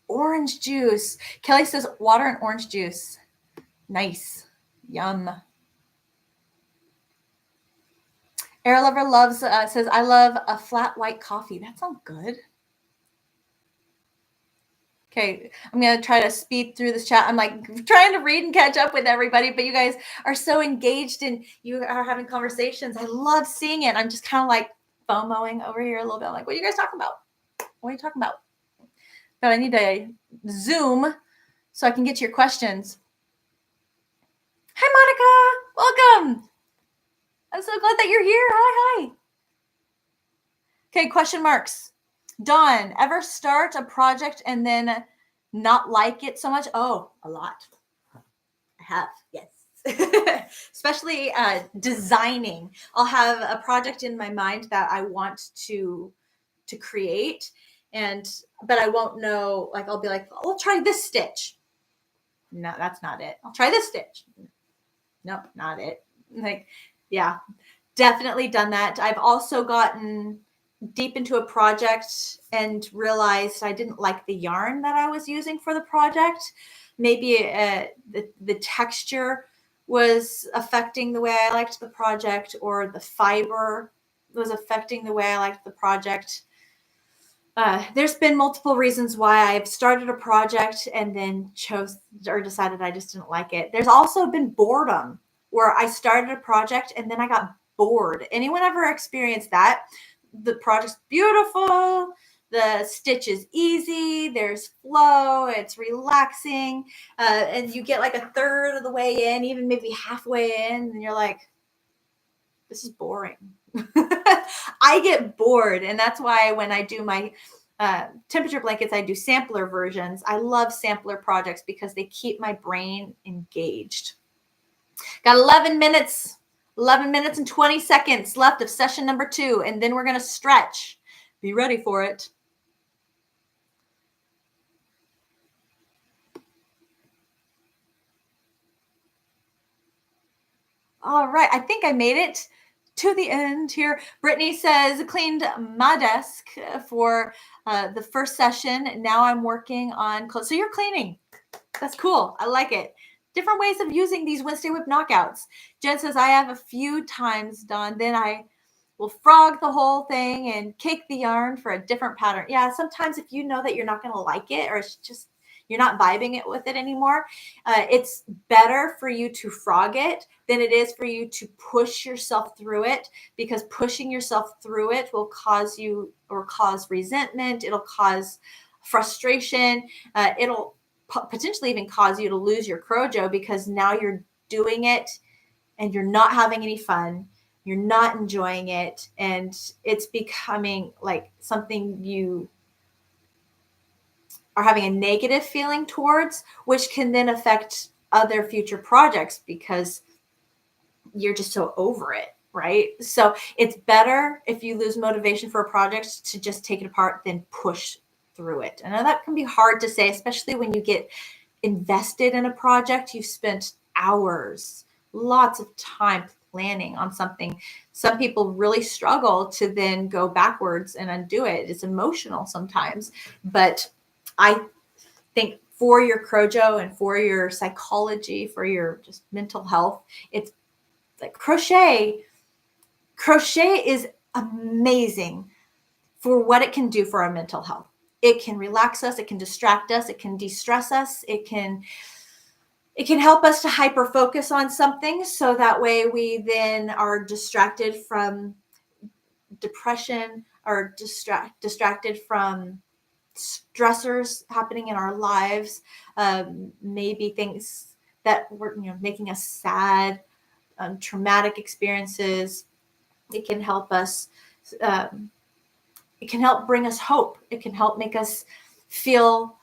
Orange juice. Kelly says water and orange juice. Nice. Yum. Air Lover loves says, I love a flat white coffee. That sounds good. Okay, I'm going to try to speed through this chat. I'm like trying to read and catch up with everybody, but you guys are so engaged and you are having conversations. I love seeing it. I'm just kind of like FOMOing over here a little bit. I'm like, what are you guys talking about? What are you talking about? But I need to Zoom so I can get to your questions. Hi, Monica. Welcome. I'm so glad that you're here. Hi. Okay, question marks. Dawn, ever start a project and then not like it so much? Oh, a lot. I have, yes. Especially designing. I'll have a project in my mind that I want to create, but I won't know, like I'll be like, I'll try this stitch. No, that's not it. I'll try this stitch. No, not it. Like, yeah, definitely done that. I've also gotten deep into a project and realized I didn't like the yarn that I was using for the project. Maybe the texture was affecting the way I liked the project, or the fiber was affecting the way I liked the project. There's been multiple reasons why I've started a project and then decided I just didn't like it. There's also been boredom, where I started a project and then I got bored. Anyone ever experienced that? The project's beautiful, the stitch is easy, there's flow, it's relaxing, and you get like a third of the way in, even maybe halfway in, and you're like, this is boring. I get bored, and that's why when I do my temperature blankets, I do sampler versions. I love sampler projects because they keep my brain engaged. Got 11 minutes and 20 seconds left of session number 2, and then we're going to stretch. Be ready for it. All right, I think I made it to the end here. Brittany says, cleaned my desk for the first session. Now I'm working on clothes. So you're cleaning. That's cool. I like it. Different ways of using these Wednesday WIP knockouts. Jen says, I have a few times done. Then I will frog the whole thing and cake the yarn for a different pattern. Yeah, sometimes if you know that you're not going to like it, or it's just you're not vibing it with it anymore, it's better for you to frog it than it is for you to push yourself through it, because pushing yourself through it will cause resentment. It'll cause frustration. It'll potentially even cause you to lose your crojo because now you're doing it and you're not having any fun. You're not enjoying it. And it's becoming like something you are having a negative feeling towards, which can then affect other future projects because you're just so over it, right? So it's better if you lose motivation for a project to just take it apart than push through it. I know that can be hard to say, especially when you get invested in a project. You've spent hours, lots of time planning on something. Some people really struggle to then go backwards and undo it. It's emotional sometimes, but I think for your crojo and for your psychology, for your just mental health, it's like crochet is amazing for what it can do for our mental health. It can relax us, it can distract us, it can de-stress us, it can help us to hyper focus on something so that way we then are distracted from depression or distracted from stressors happening in our lives, maybe things that were making us sad, traumatic experiences. It can help us. It can help bring us hope. It can help make us feel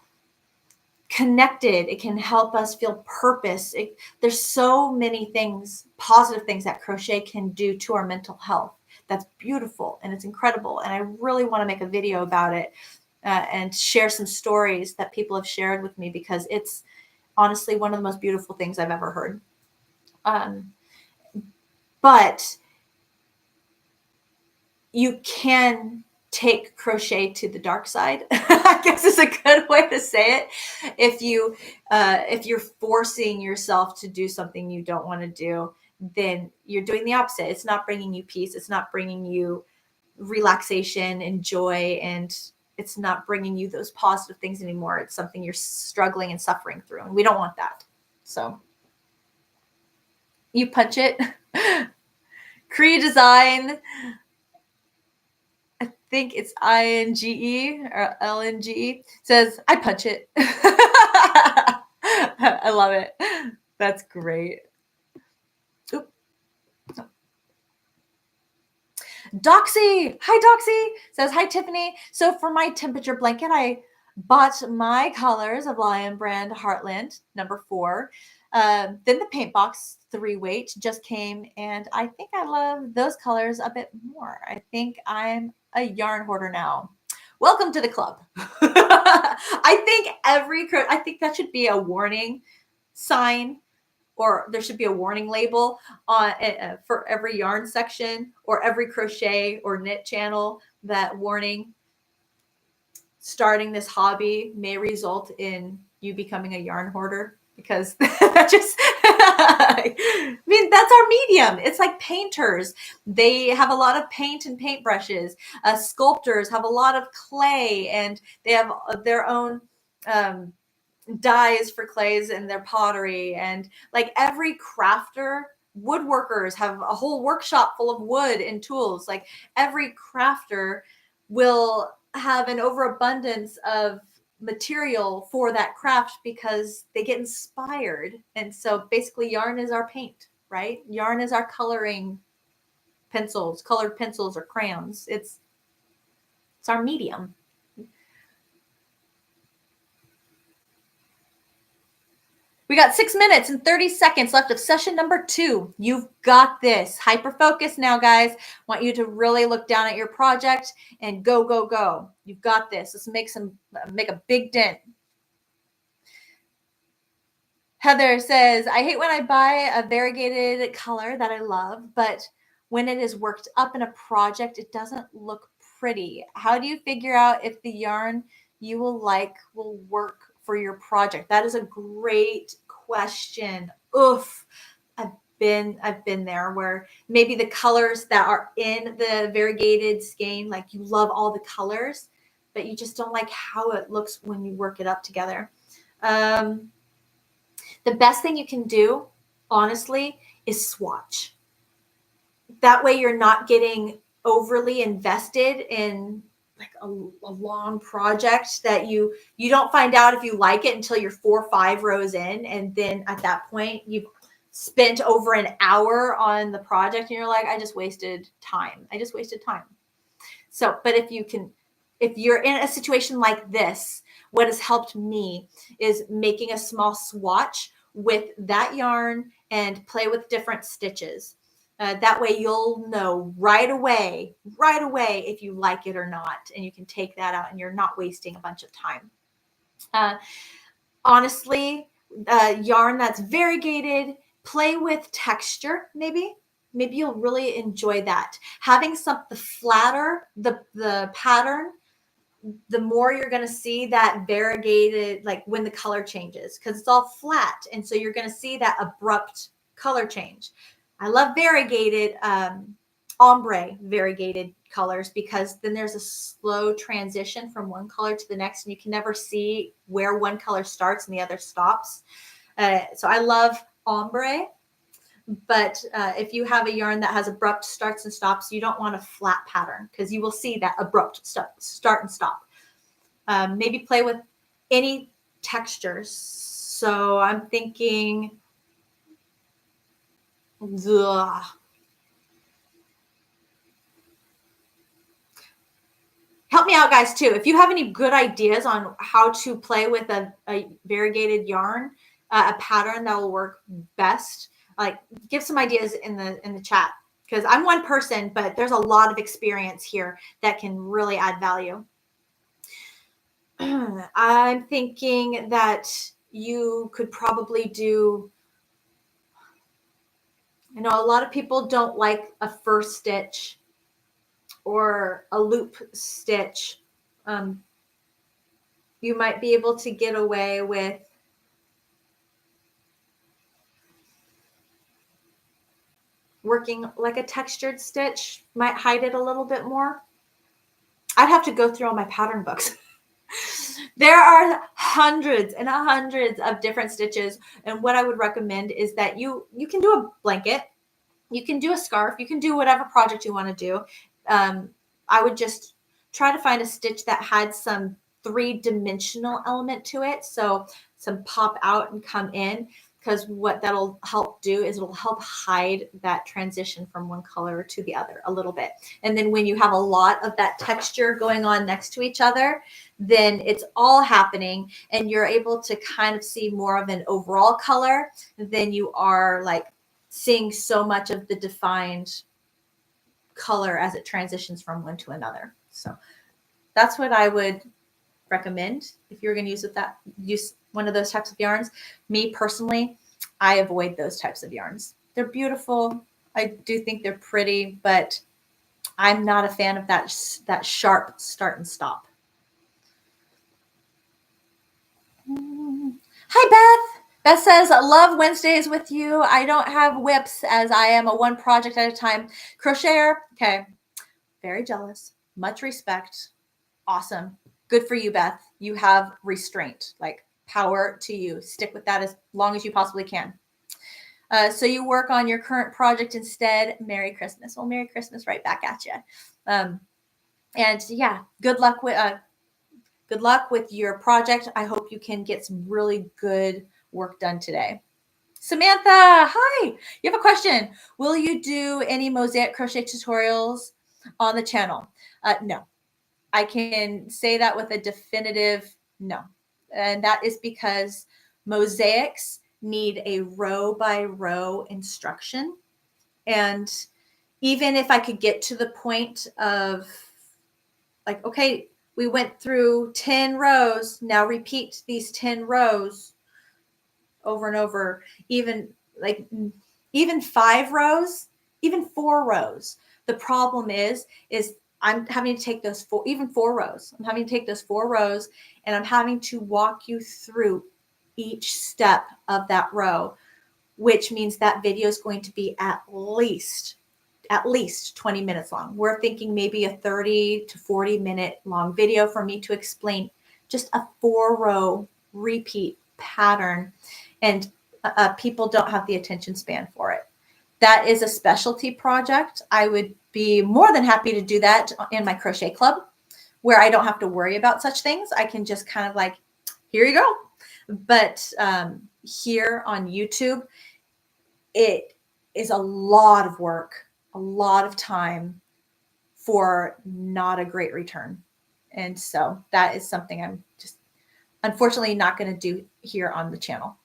connected. It can help us feel purpose. There's so many things, positive things that crochet can do to our mental health. That's beautiful and it's incredible. And I really want to make a video about it and share some stories that people have shared with me because it's honestly one of the most beautiful things I've ever heard. But you can take crochet to the dark side. I guess is a good way to say it. If you're forcing yourself to do something you don't want to do, then you're doing the opposite. It's not bringing you peace. It's not bringing you relaxation and joy, and it's not bringing you those positive things anymore. It's something you're struggling and suffering through, and we don't want that. So you punch it. Cree Design, I think it's INGE or LNGE, says, I punch it. I love it. That's great. Oop. Doxy, hi Doxy, says, hi Tiffany. So for my temperature blanket, I bought my colors of Lion Brand Heartland, number 4. Then the paint box 3-weight just came, and I think I love those colors a bit more. I think I'm a yarn hoarder now. Welcome to the club. I think that should be a warning sign, or there should be a warning label on for every yarn section or every crochet or knit channel that warning, starting this hobby may result in you becoming a yarn hoarder, because that just, I mean, that's our medium. It's like painters. They have a lot of paint and paintbrushes. Sculptors have a lot of clay, and they have their own dyes for clays and their pottery. And like every crafter, woodworkers have a whole workshop full of wood and tools. Like every crafter will have an overabundance of material for that craft because they get inspired. And so basically yarn is our paint, right? Yarn is our coloring pencils, colored pencils or crayons. It's our medium. We got 6 minutes and 30 seconds left of session number 2. You've got this. Hyper focus now, guys. Want you to really look down at your project and go, go, go. You've got this. Let's make a big dent. Heather says, I hate when I buy a variegated color that I love, but when it is worked up in a project, it doesn't look pretty. How do you figure out if the yarn you will work for your project? That is a great question. Oof. I've been there, where maybe the colors that are in the variegated skein, like you love all the colors, but you just don't like how it looks when you work it up together. The best thing you can do, honestly, is swatch. That way you're not getting overly invested in like a long project that you don't find out if you like it until you're 4 or 5 rows in, and then at that point you've spent over an hour on the project and you're like, I just wasted time. So, but if you're in a situation like this, what has helped me is making a small swatch with that yarn and play with different stitches. That way you'll know right away if you like it or not, and you can take that out and you're not wasting a bunch of time. Honestly, yarn that's variegated, play with texture, maybe you'll really enjoy that. Having something flatter, the pattern, the more you're going to see that variegated, like when the color changes, because it's all flat. And so you're going to see that abrupt color change. I love variegated, ombre variegated colors, because then there's a slow transition from one color to the next, and you can never see where one color starts and the other stops. So I love ombre. But if you have a yarn that has abrupt starts and stops, you don't want a flat pattern, because you will see that abrupt start and stop. Maybe play with any textures. So I'm thinking, help me out, guys, too. If you have any good ideas on how to play with a variegated yarn, a pattern that will work best, like give some ideas in the chat, because I'm one person, but there's a lot of experience here that can really add value. I'm thinking that you could probably do, I know a lot of people don't like a first stitch or a loop stitch. You might be able to get away with working like a textured stitch, might hide it a little bit more. I'd have to go through all my pattern books. There are hundreds and hundreds of different stitches. And what I would recommend is that you can do a blanket, you can do a scarf, you can do whatever project you want to do. I would just try to find a stitch that had some 3-dimensional element to it. So some pop out and come in, because what that'll help do is it'll help hide that transition from one color to the other a little bit. And then when you have a lot of that texture going on next to each other, then it's all happening and you're able to kind of see more of an overall color than you are like seeing so much of the defined color as it transitions from one to another. So that's what I would recommend if you're going to use one of those types of yarns. Me personally, I avoid those types of yarns. They're beautiful. I do think they're pretty, but I'm not a fan of that sharp start and stop. Hi, Beth. Beth says, love Wednesdays with you. I don't have WIPs as I am a one project at a time crocheter. Okay. Very jealous. Much respect. Awesome. Good for you, Beth. You have restraint, like power to you. Stick with that as long as you possibly can. So you work on your current project instead. Merry Christmas. Well, Merry Christmas right back at you. And yeah, good luck with your project. I hope you can get some really good work done today. Samantha, hi. You have a question. Will you do any mosaic crochet tutorials on the channel? No. I can say that with a definitive no. And that is because mosaics need a row by row instruction. And even if I could get to the point of like, okay, we went through 10 rows, now repeat these 10 rows over and over, even 5 rows, even 4 rows. The problem is I'm having to take those 4 rows. I'm having to take those 4 rows and I'm having to walk you through each step of that row, which means that video is going to be at least 20 minutes long. We're thinking maybe a 30 to 40 minute long video for me to explain just a 4-row repeat pattern. And people don't have the attention span for it. That is a specialty project. I would be more than happy to do that in my crochet club, where I don't have to worry about such things. I can just kind of like, here you go. But here on YouTube, it is a lot of work, a lot of time for not a great return. And so that is something I'm just unfortunately not going to do here on the channel.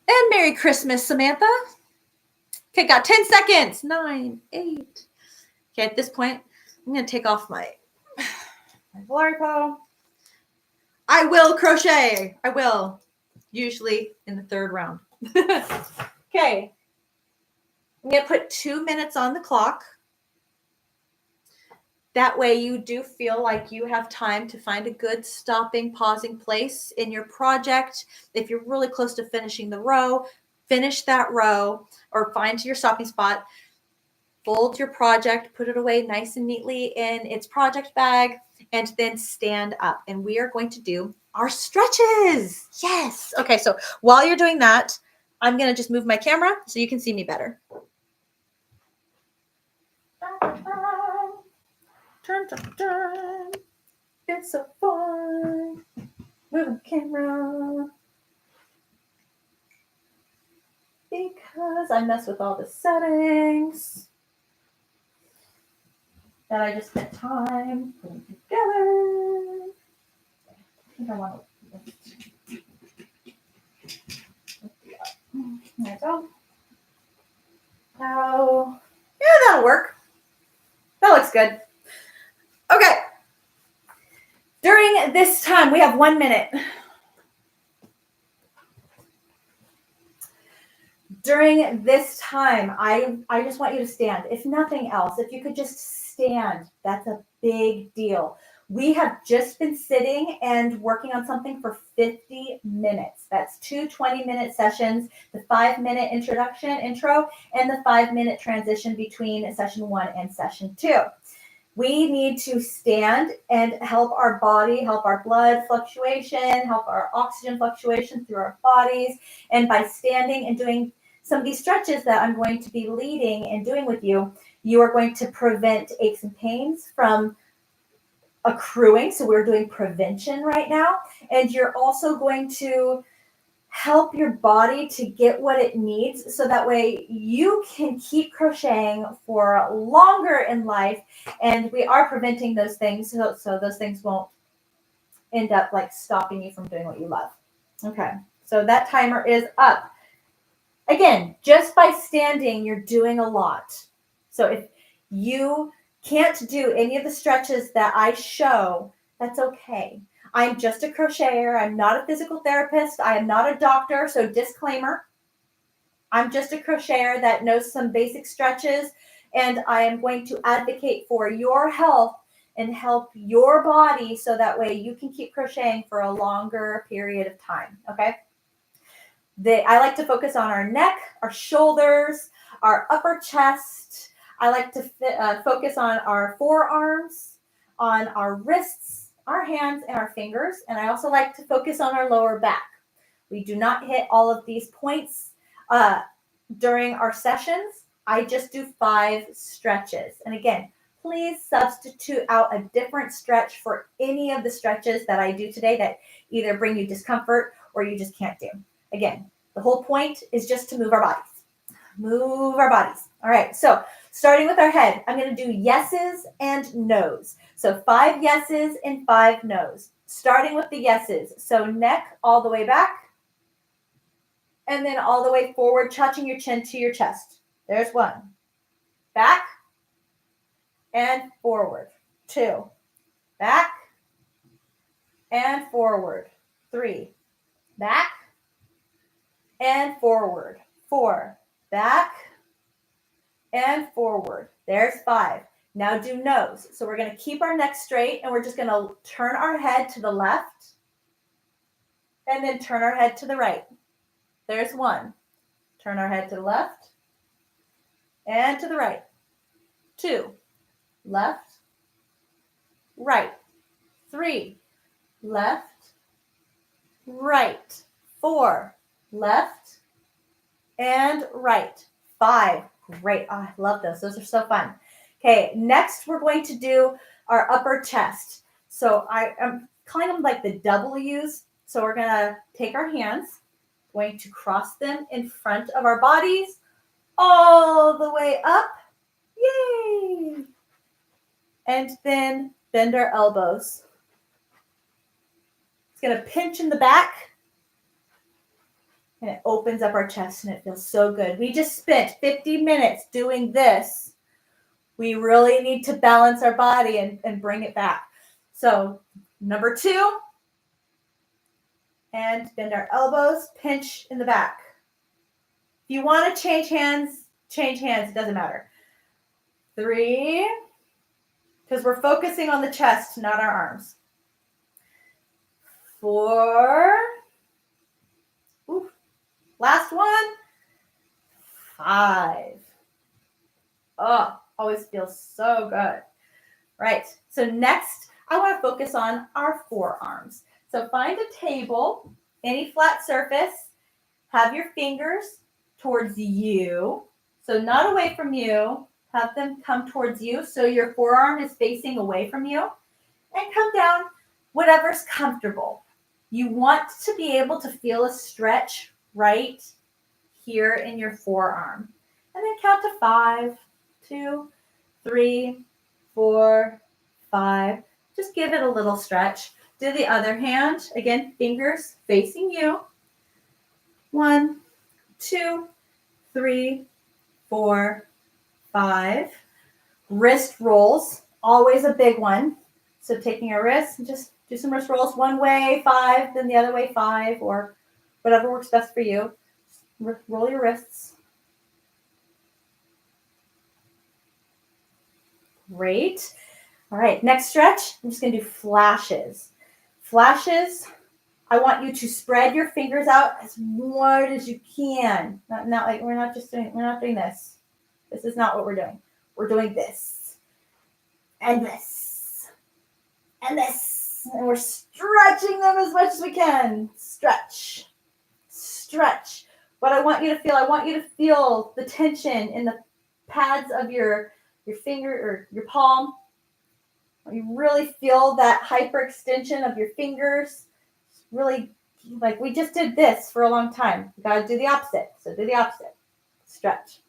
And Merry Christmas, Samantha. Okay, got 10 seconds. 9, 8. Okay, at this point, I'm going to take off my Volaripo. I will crochet. I will. Usually in the third round. Okay. I'm going to put 2 minutes on the clock. That way you do feel like you have time to find a good stopping, pausing place in your project. If you're really close to finishing the row, finish that row or find your stopping spot. Fold your project, put it away nice and neatly in its project bag, and then stand up. And we are going to do our stretches. Yes. Okay, so while you're doing that, I'm going to just move my camera so you can see me better. It's so fun. Moving the camera. Because I mess with all the settings that I just spent time putting together. I think I want to. There we go. Now, yeah, that'll work. That looks good. Okay. During this time, we have 1 minute. During this time, I just want you to stand. If nothing else, if you could just stand, that's a big deal. We have just been sitting and working on something for 50 minutes. That's 2 20-minute sessions, the 5-minute intro, and the 5-minute transition between session 1 and session 2. We need to stand and help our body, help our blood fluctuation, help our oxygen fluctuation through our bodies. And by standing and doing some of these stretches that I'm going to be leading and doing with you, you are going to prevent aches and pains from accruing. So we're doing prevention right now. And you're also going to help your body to get what it needs so that way you can keep crocheting for longer in life. And we are preventing those things so those things won't end up like stopping you from doing what you love. Okay, so that timer is up. Again, just by standing, you're doing a lot. So if you can't do any of the stretches that I show, that's okay. I'm just a crocheter. I'm not a physical therapist. I am not a doctor. So disclaimer, I'm just a crocheter that knows some basic stretches, and I am going to advocate for your health and help your body so that way you can keep crocheting for a longer period of time. Okay. I like to focus on our neck, our shoulders, our upper chest. I like to focus on our forearms, on our wrists, our hands, and our fingers. And I also like to focus on our lower back. We do not hit all of these points during our sessions. I just do 5 stretches. And again, please substitute out a different stretch for any of the stretches that I do today that either bring you discomfort or you just can't do. Again, the whole point is just to move our bodies. Move our bodies. All right, so starting with our head, I'm going to do yeses and nos. So 5 yeses and 5 nos. Starting with the yeses. So neck all the way back. And then all the way forward, touching your chin to your chest. There's 1. Back and forward. 2. Back and forward. 3. Back and forward. 4. Back and forward. There's 5. Now do nose. So we're going to keep our neck straight and we're just going to turn our head to the left and then turn our head to the right. There's 1. Turn our head to the left and to the right. 2. Left, right. 3. Left, right. 4. Left and right. 5. Great. Oh, I love those. Those are so fun. Okay, next we're going to do our upper chest. So I'm calling them like the W's. So we're gonna take our hands, going to cross them in front of our bodies all the way up. Yay! And then bend our elbows. It's gonna pinch in the back and it opens up our chest and it feels so good. We just spent 50 minutes doing this. We really need to balance our body and bring it back. So number 2, and bend our elbows, pinch in the back. If you want to change hands, it doesn't matter. 3, because we're focusing on the chest, not our arms. 4, ooh, last one, 5. Oh, always feels so good. Right, so next I want to focus on our forearms. So find a table, any flat surface, have your fingers towards you, so not away from you, have them come towards you so your forearm is facing away from you, and come down whatever's comfortable. You want to be able to feel a stretch right here in your forearm. And then count to 5, 2, 3, 4, 5. Just give it a little stretch. Do the other hand. Again, fingers facing you. 1, 2, 3, 4, 5. Wrist rolls, always a big one. So taking your wrist and just do some wrist rolls. One way, 5, then the other way, 5, or whatever works best for you. Roll your wrists. Great. All right, next stretch, I'm just going to do flashes. Flashes, I want you to spread your fingers out as wide as you can. Not like we're not doing this. This is not what we're doing. We're doing this. And this. And this. And we're stretching them as much as we can. Stretch. Stretch. What I want you to feel the tension in the pads of your finger or your palm. You really feel that hyperextension of your fingers. Really, like we just did this for a long time. You got to do the opposite. So do the opposite. Stretch.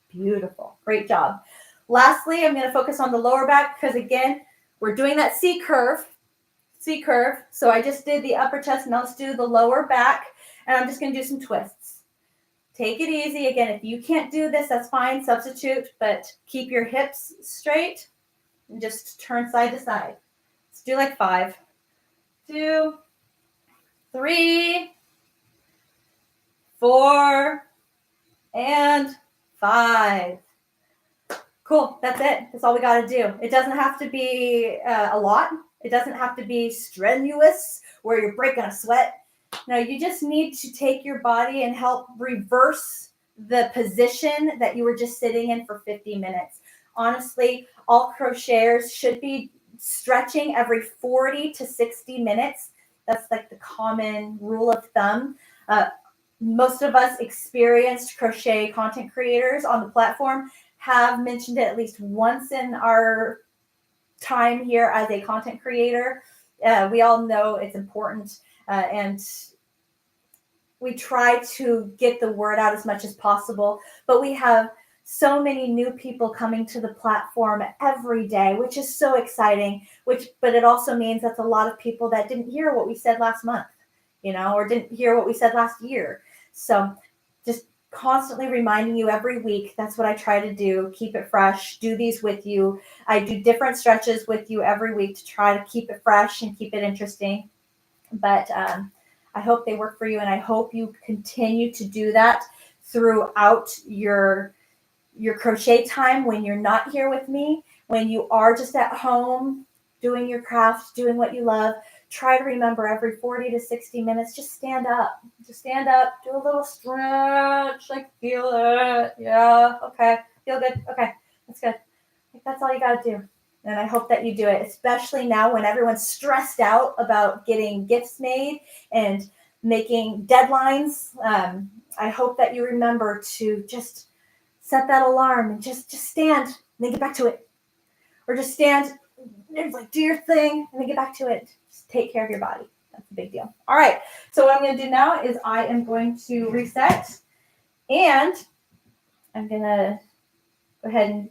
Beautiful. Great job. Lastly, I'm going to focus on the lower back because, again, we're doing that C curve. C curve. So I just did the upper chest. Now let's do the lower back. And I'm just going to do some twists. Take it easy. Again, if you can't do this, that's fine. Substitute. But keep your hips straight. And just turn side to side. Let's do like 5, 2, 3, 4, and 5. Cool. That's it. That's all we got to do. It doesn't have to be a lot. It doesn't have to be strenuous where you're breaking a sweat. No, you just need to take your body and help reverse the position that you were just sitting in for 50 minutes. Honestly, all crocheters should be stretching every 40 to 60 minutes. That's like the common rule of thumb. Most of us experienced crochet content creators on the platform have mentioned it at least once in our time here as a content creator. We all know it's important, and we try to get the word out as much as possible, but we have so many new people coming to the platform every day, which is so exciting, but it also means that's a lot of people that didn't hear what we said last month, or didn't hear what we said last year. So just constantly reminding you every week. That's what I try to do. Keep it fresh. Do these with you. I do different stretches with you every week to try to keep it fresh and keep it interesting. But I hope they work for you, and I hope you continue to do that throughout your crochet time when you're not here with me, when you are just at home doing your craft, doing what you love. Try to remember every 40 to 60 minutes, just stand up. Just stand up, do a little stretch, like feel it. Yeah, okay, feel good. Okay, that's good. That's all you got to do. And I hope that you do it, especially now when everyone's stressed out about getting gifts made and making deadlines. I hope that you remember to just set that alarm and just stand and then get back to it. or just stand and like do your thing and then get back to it. Just take care of your body. That's a big deal. All right. So what I'm going to do now is I am going to reset, and I'm going to go ahead and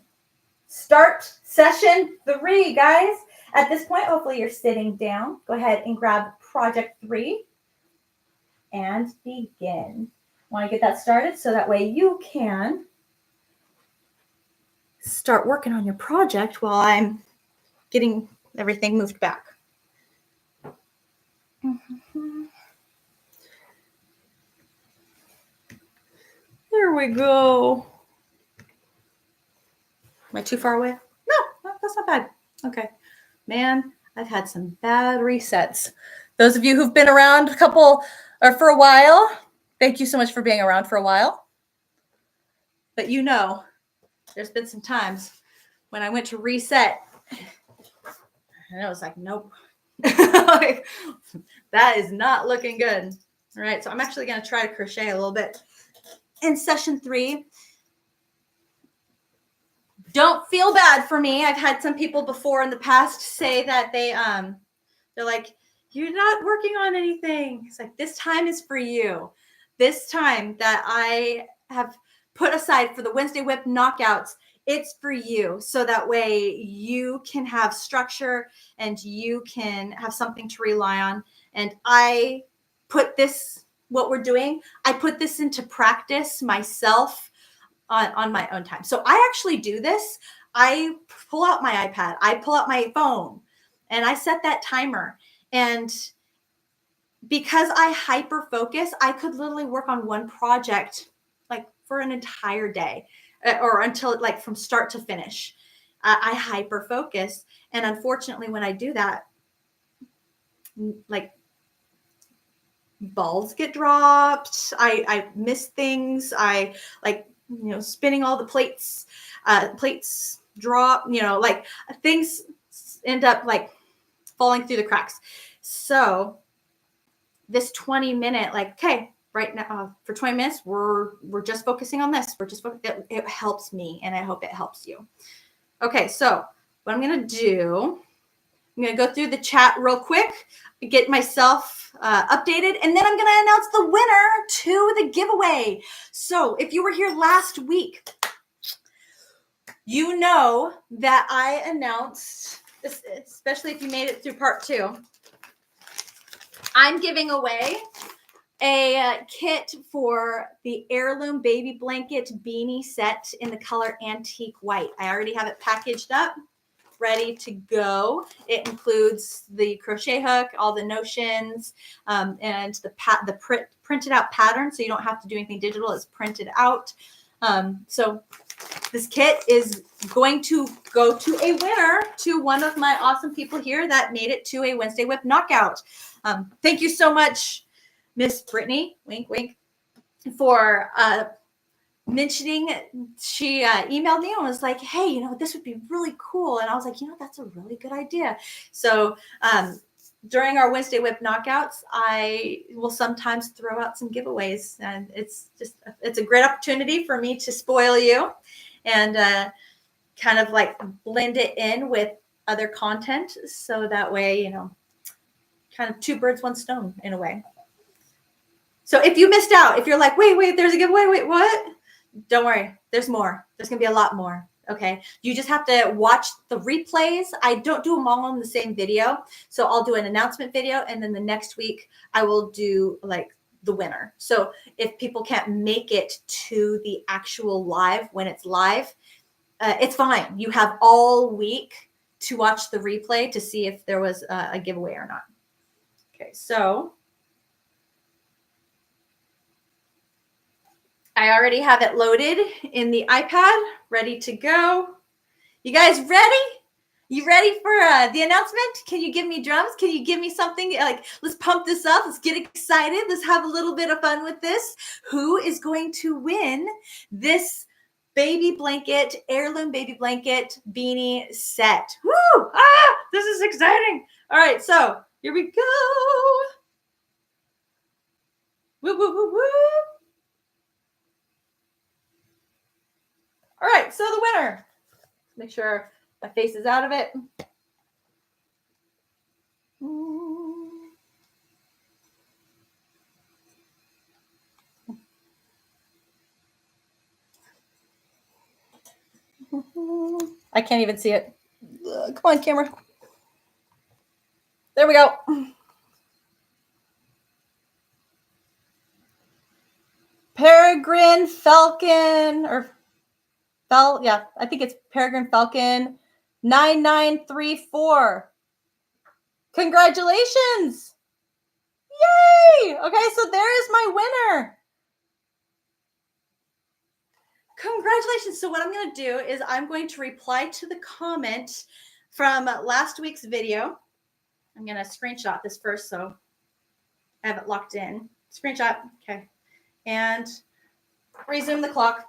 start session 3, guys. At this point, hopefully you're sitting down. Go ahead and grab project 3 and begin. Want to get that started so that way you can start working on your project while I'm getting everything moved back. There we go. Am I too far away? No, that's not bad. Okay. Man, I've had some bad resets. Those of you who've been around for a while, thank you so much for being around for a while. But you know, there's been some times when I went to reset and I was like, nope. Like, that is not looking good. All right, so I'm actually going to try to crochet a little bit in session 3. Don't feel bad for me. I've had some people before in the past say that they're like, you're not working on anything. It's like, this time is for you. This time that I have put aside for the Wednesday WIP knockouts, it's for you. So that way you can have structure and you can have something to rely on. And I put this, what we're doing, I put this into practice myself on my own time. So I actually do this. I pull out my iPad, I pull out my phone, and I set that timer. And because I hyper focus, I could literally work on one project like for an entire day or until like from start to finish. I hyper focus. And unfortunately, when I do that, like balls get dropped. I miss things. I like, spinning all the plates drop, like things end up like falling through the cracks. So this 20-minute, like, okay, right now for 20 minutes, we're just focusing on this. It helps me, and I hope it helps you. Okay, so what I'm going to do, I'm going to go through the chat real quick, get myself updated, and then I'm going to announce the winner to the giveaway. So if you were here last week, you know that I announced, especially if you made it through part 2, I'm giving away a kit for the heirloom baby blanket beanie set in the color antique white. I already have it packaged up, ready to go. It includes the crochet hook, all the notions, and the printed out pattern, so you don't have to do anything digital. It's printed out. So this kit is going to go to a winner, to one of my awesome people here that made it to a Wednesday WIP knockout. Thank you so much, Miss Brittany, wink, wink, for mentioning. She emailed me and was like, hey, this would be really cool. And I was like, that's a really good idea. So during our Wednesday WIP knockouts, I will sometimes throw out some giveaways, and it's a great opportunity for me to spoil you and kind of like blend it in with other content. So that way, kind of 2 birds, 1 stone in a way. So if you missed out, if you're like, wait, there's a giveaway, wait, what? Don't worry, there's more. There's going to be a lot more. Okay. You just have to watch the replays. I don't do them all on the same video. So I'll do an announcement video, and then the next week I will do like the winner. So if people can't make it to the actual live when it's live, it's fine. You have all week to watch the replay to see if there was a giveaway or not. Okay. So I already have it loaded in the iPad, ready to go. You guys ready? You ready for the announcement? Can you give me drums? Can you give me something? Like, let's pump this up. Let's get excited. Let's have a little bit of fun with this. Who is going to win this baby blanket, heirloom baby blanket beanie set? Woo! This is exciting. All right, so here we go. Woo, woo, woo, woo. All right, so the winner. Make sure My face is out of it. I can't even see it. Come on, camera. There we go. Peregrine Falcon, or yeah, I think it's Peregrine Falcon 9934. Congratulations! Yay! Okay, so there is my winner. Congratulations. So what I'm going to do is I'm going to reply to the comment from last week's video. I'm going to screenshot this first so I have it locked in. Screenshot. Okay. And resume the clock.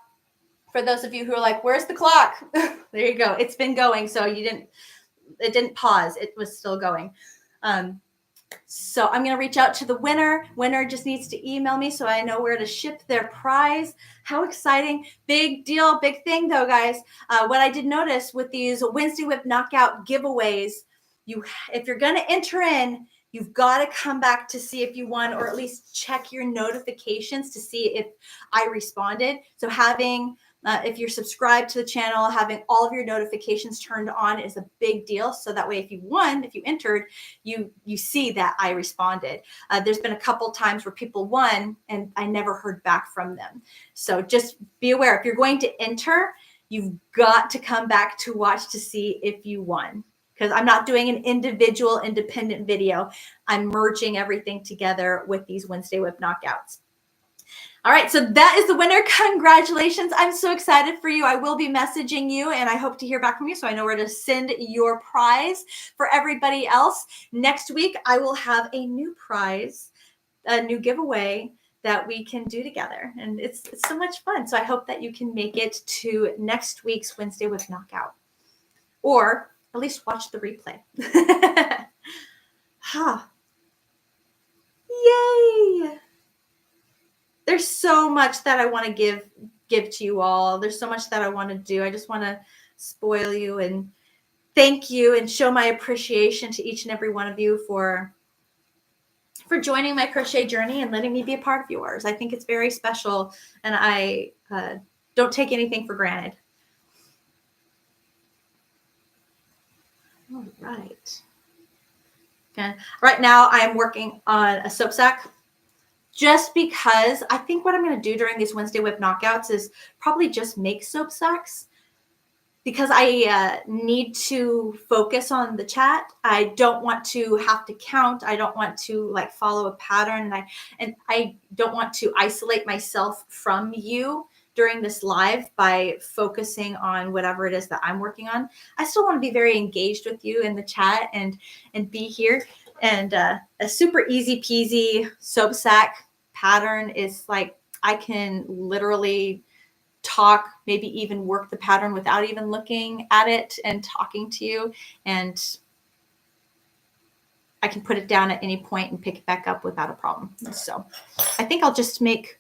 For those of you who are like, where's the clock? There you go. It's been going. So it didn't pause. It was still going. So I'm going to reach out to the winner. Winner just needs to email me so I know where to ship their prize. How exciting. Big deal. Big thing though, guys. What I did notice with these Wednesday WIP Knockout giveaways, if you're going to enter in, you've got to come back to see if you won, or at least check your notifications to see if I responded. So if you're subscribed to the channel, having all of your notifications turned on is a big deal. So that way, if you won, if you entered, you see that I responded. There's been a couple times where people won and I never heard back from them. So just be aware, if you're going to enter, you've got to come back to watch to see if you won. Because I'm not doing an individual independent video. I'm merging everything together with these Wednesday WIP Knockouts. All right, so that is the winner. Congratulations. I'm so excited for you. I will be messaging you, and I hope to hear back from you so I know where to send your prize. For everybody else, next week I will have a new prize, a new giveaway that we can do together. And it's so much fun. So I hope that you can make it to next week's Wednesday WIP Knockout. Or at least watch the replay. Yay! There's so much that I want to give to you all. There's so much that I want to do. I just want to spoil you and thank you and show my appreciation to each and every one of you for joining my crochet journey and letting me be a part of yours. I think it's very special, and I don't take anything for granted. All right. Okay. Right now I am working on a soap sack, just because I think what I'm going to do during these Wednesday WIP Knockouts is probably just make soap sacks, because I need to focus on the chat. I don't want to have to count. I don't want to follow a pattern, and I don't want to isolate myself from you during this live by focusing on whatever it is that I'm working on. I still want to be very engaged with you in the chat and be here. And a super easy peasy soap sack pattern is I can literally talk, maybe even work the pattern without even looking at it and talking to you. And I can put it down at any point and pick it back up without a problem. So I think I'll just make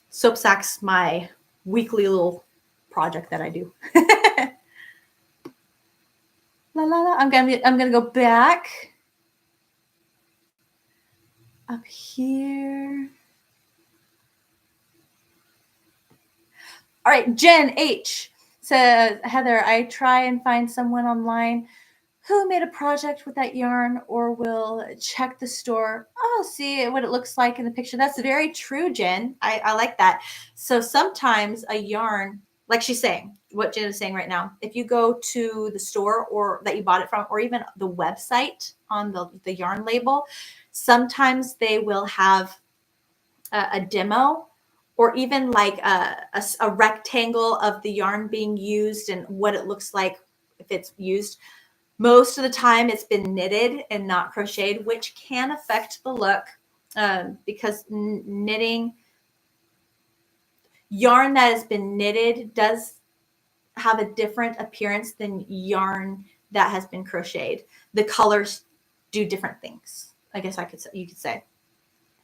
soap sacks my weekly little project that I do. La la la. I'm gonna go back up here. All right, Jen H says, Heather, I try and find someone online who made a project with that yarn, or will check the store. Oh, see what it looks like in the picture. That's very true, Jen. I like that. So sometimes a yarn, like she's saying, what Jen is saying right now, if you go to the store or that you bought it from, or even the website on the yarn label, sometimes they will have a demo, or even a rectangle of the yarn being used and what it looks like if it's used. Most of the time it's been knitted and not crocheted, which can affect the look, because knitting yarn that has been knitted does have a different appearance than yarn that has been crocheted. The colors do different things, I guess you could say.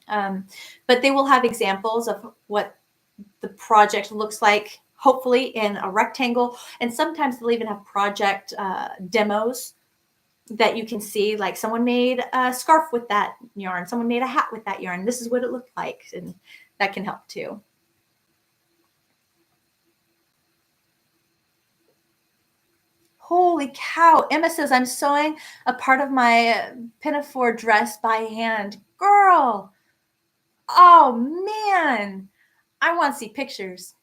But they will have examples of what the project looks like. hopefully in a rectangle. And sometimes they'll even have project demos that you can see, like someone made a scarf with that yarn, someone made a hat with that yarn. This is what it looked like, and that can help too. Holy cow. Emma says, I'm sewing a part of my pinafore dress by hand. Girl. Oh, man. I want to see pictures.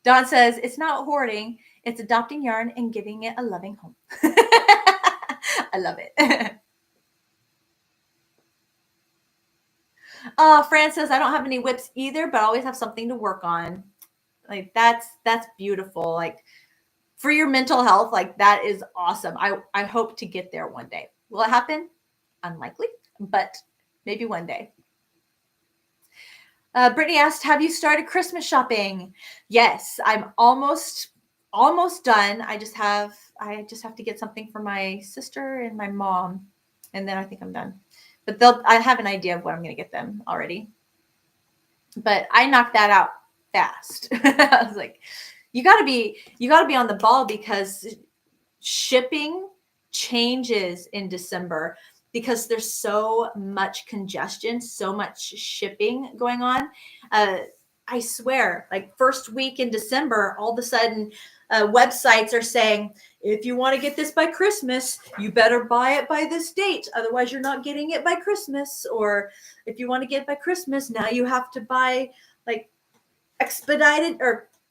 Dawn says, it's not hoarding. It's adopting yarn and giving it a loving home. I love it. Fran says, I don't have any WIPs either, but I always have something to work on. Like that's beautiful. Like for your mental health, like that is awesome. I hope to get there one day. Will it happen? Unlikely, but maybe one day. Brittany asked, have you started Christmas shopping? Yes, I'm almost done. I just have to get something for my sister and my mom, and then I think I'm done. But I have an idea of what I'm going to get them already. But I knocked that out fast. I was like, you got to be on the ball because shipping changes in December because there's so much congestion, so much shipping going on. I swear, like first week in December, all of a sudden websites are saying, if you want to get this by Christmas, you better buy it by this date. Otherwise, you're not getting it by Christmas. Or if you want to get it by Christmas, now you have to buy like expedited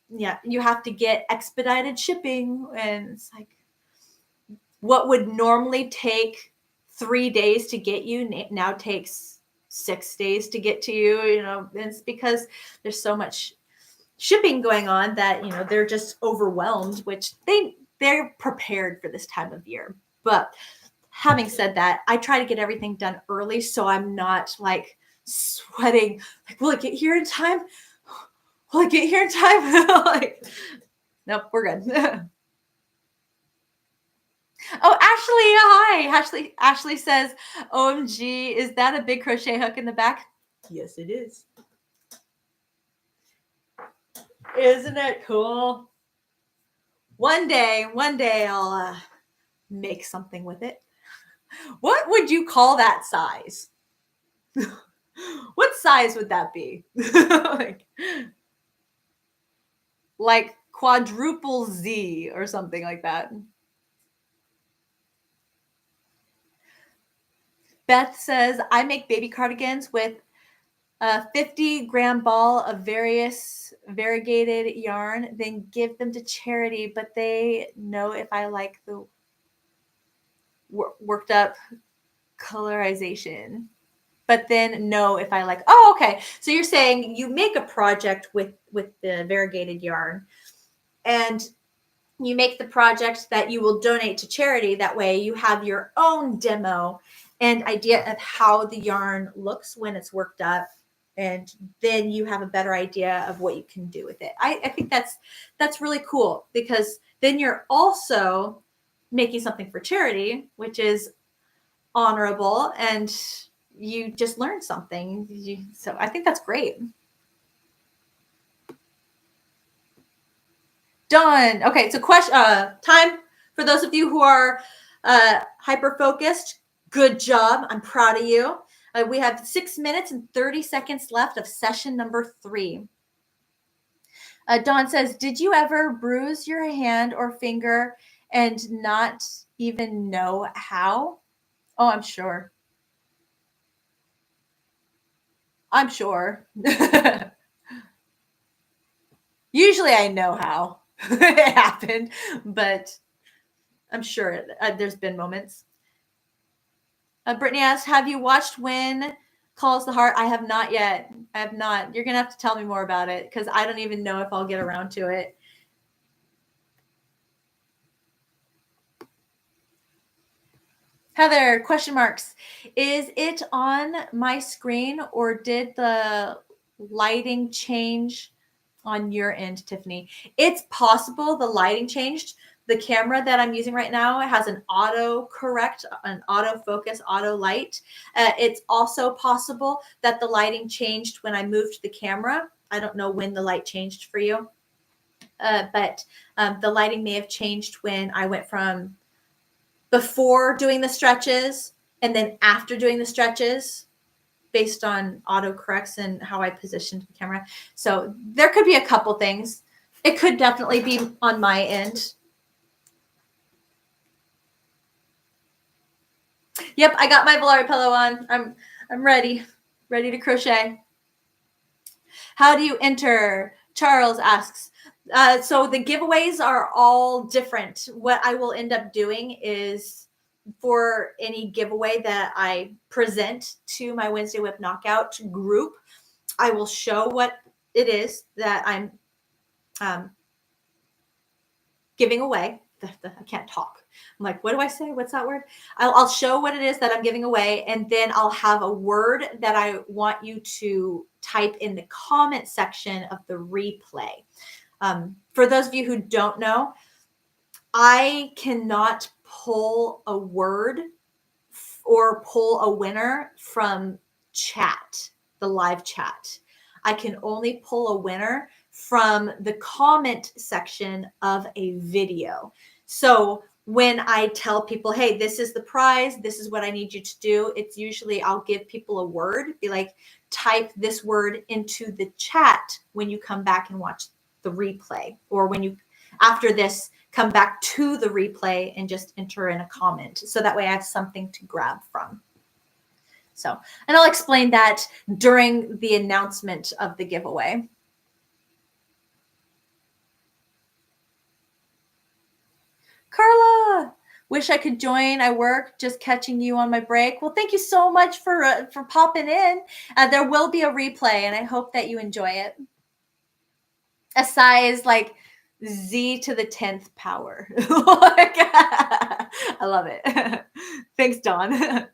you have to get expedited shipping. And it's like, what would normally take 3 days to get you now takes 6 days to get to you. It's because there's so much shipping going on that, they're just overwhelmed, which they're prepared for this time of year. But having said that, I try to get everything done early so I'm not like sweating. Like, will it get here in time? Will it get here in time? Like, nope, we're good. Oh, Ashley, hi. Ashley says, OMG, is that a big crochet hook in the back? Yes, it is. Isn't it cool? One day I'll make something with it. What would you call that size? What size would that be? like quadruple Z or something like that. Beth says, I make baby cardigans with a 50-gram ball of various variegated yarn, then give them to charity, but they know if I like the worked up colorization. But then know if I like, oh, okay. So you're saying you make a project with the variegated yarn, and you make the project that you will donate to charity. That way you have your own demo and idea of how the yarn looks when it's worked up. And then you have a better idea of what you can do with it. I think that's really cool, because then you're also making something for charity, which is honorable, and you just learned something. So I think that's great. Done. Okay, so time for those of you who are hyper focused. Good job. I'm proud of you. We have 6 minutes and 30 seconds left of session number 3. Dawn says, did you ever bruise your hand or finger and not even know how? Oh, I'm sure. Usually I know how it happened, but I'm sure there's been moments. Brittany asked, have you watched When Calls the Heart? I have not yet. I have not. You're going to have to tell me more about it, because I don't even know if I'll get around to it. Heather, question marks. Is it on my screen, or did the lighting change on your end, Tiffany? It's possible the lighting changed. The camera that I'm using right now has an auto correct, an auto focus, auto light. It's also possible that the lighting changed when I moved the camera. I don't know when the light changed for you. but the lighting may have changed when I went from before doing the stretches and then after doing the stretches based on autocorrects and how I positioned the camera. So there could be a couple things. It could definitely be on my end. Yep, I got my Volare pillow on. I'm ready to crochet. How do you enter? Charles asks. So the giveaways are all different. What I will end up doing is for any giveaway that I present to my Wednesday WIP Knockout group, I will show what it is that I'm giving away. I can't talk. I'm like, what do I say? What's that word? I'll show what it is that I'm giving away, and then I'll have a word that I want you to type in the comment section of the replay. For those of you who don't know, I cannot pull a word or pull a winner from chat, the live chat. I can only pull a winner from the comment section of a video. So when I tell people, hey, this is the prize, this is what I need you to do, it's usually I'll give people a word, be like, type this word into the chat when you come back and watch the replay, or when you, after this, come back to the replay and just enter in a comment. So that way I have something to grab from. So, and I'll explain that during the announcement of the giveaway. Carla, wish I could join. I work, just catching you on my break. Well, thank you so much for popping in. There will be a replay, and I hope that you enjoy it. A size like Z to the 10th power. I love it. Thanks, Dawn.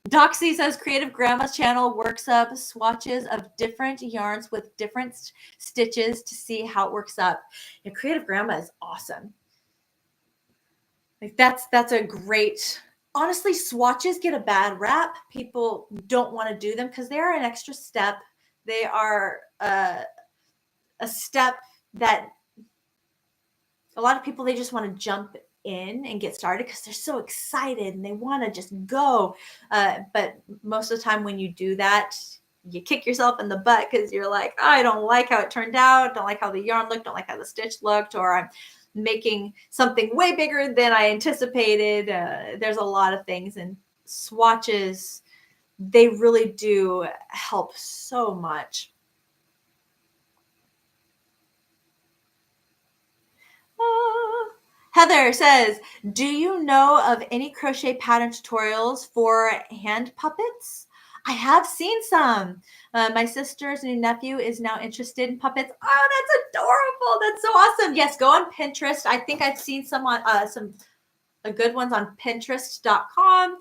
Doxy says Creative Grandma's channel works up swatches of different yarns with different stitches to see how it works up. Yeah, Creative Grandma is awesome. Like that's a great, honestly, swatches get a bad rap. People don't want to do them because they are an extra step. They are a step that a lot of people, they just want to jump in and get started because they're so excited and they want to just go. But most of the time when you do that, you kick yourself in the butt because you're like, oh, I don't like how it turned out. Don't like how the yarn looked. Don't like how the stitch looked. Or I'm making something way bigger than I anticipated. There's a lot of things, and swatches, they really do help so much. Heather says, do you know of any crochet pattern tutorials for hand puppets? I have seen some. My sister's new nephew is now interested in puppets. Oh, that's adorable. That's so awesome. Yes, go on Pinterest. I think I've seen some on some good ones on Pinterest.com.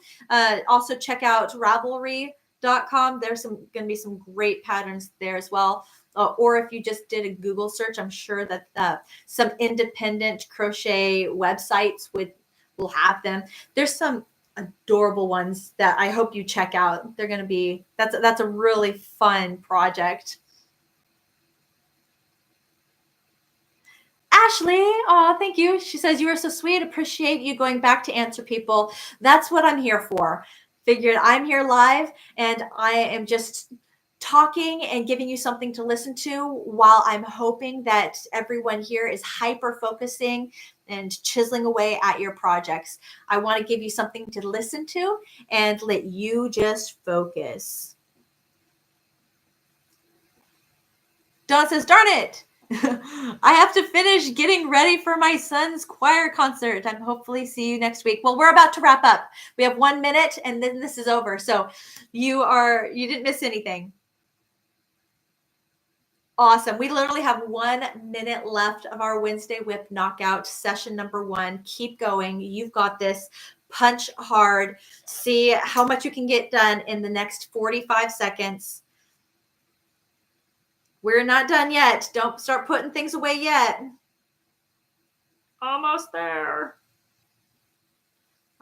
Also check out Ravelry.com. There's going to be some great patterns there as well. Or if you just did a Google search, I'm sure that some independent crochet websites will have them. There's some adorable ones that I hope you check out. They're going to be, that's a really fun project. Ashley, oh, thank you. She says, you are so sweet. Appreciate you going back to answer people. That's what I'm here for. Figured I'm here live and I am just talking and giving you something to listen to while I'm hoping that everyone here is hyper focusing and chiseling away at your projects. I want to give you something to listen to and let you just focus. Dawn says, darn it. I have to finish getting ready for my son's choir concert. I'm hopefully see you next week. Well, we're about to wrap up. We have 1 minute and then this is over. So you didn't miss anything. Awesome. We literally have 1 minute left of our Wednesday WIP Knockout session number 1. Keep going. You've got this. Punch hard. See how much you can get done in the next 45 seconds. We're not done yet. Don't start putting things away yet. Almost there.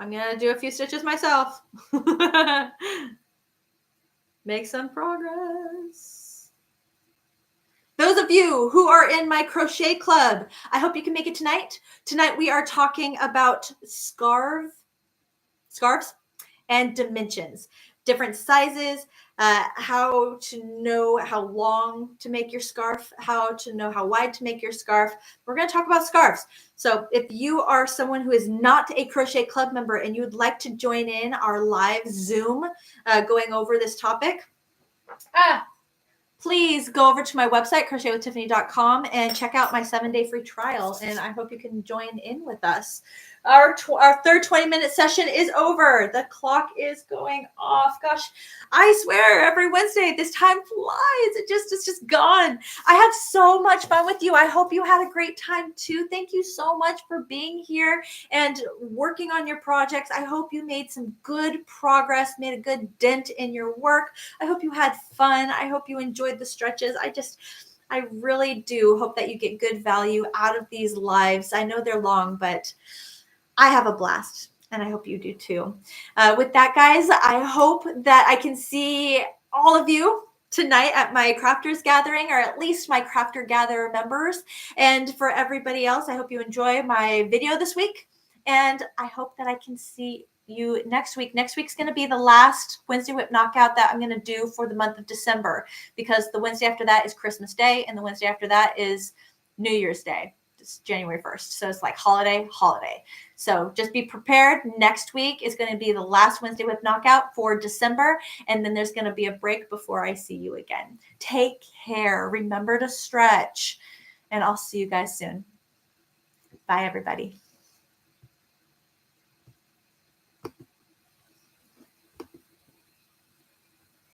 I'm going to do a few stitches myself. Make some progress. Those of of you who are in my crochet club, I hope you can make it tonight. Tonight we are talking about scarves and dimensions, different sizes, how to know how long to make your scarf, how to know how wide to make your scarf. We're going to talk about scarves. So if you are someone who is not a crochet club member and you would like to join in our live Zoom going over this topic, please go over to my website, crochetwithtiffany.com, and check out my 7-day free trial. And I hope you can join in with us. Our third 20-minute session is over. The clock is going off. Gosh, I swear every Wednesday this time flies. It's just gone. I had so much fun with you. I hope you had a great time too. Thank you so much for being here and working on your projects. I hope you made some good progress, made a good dent in your work. I hope you had fun. I hope you enjoyed the stretches. I really do hope that you get good value out of these lives. I know they're long, but I have a blast, and I hope you do too. With that, guys, I hope that I can see all of you tonight at my crafters gathering, or at least my crafter gather members. And for everybody else, I hope you enjoy my video this week. And I hope that I can see you next week. Next week's going to be the last Wednesday WIP knockout that I'm going to do for the month of December, because the Wednesday after that is Christmas Day, and the Wednesday after that is New Year's Day. It's January 1st. So it's like holiday. So just be prepared. Next week is going to be the last Wednesday WIP knockout for December. And then there's going to be a break before I see you again. Take care. Remember to stretch. And I'll see you guys soon. Bye, everybody.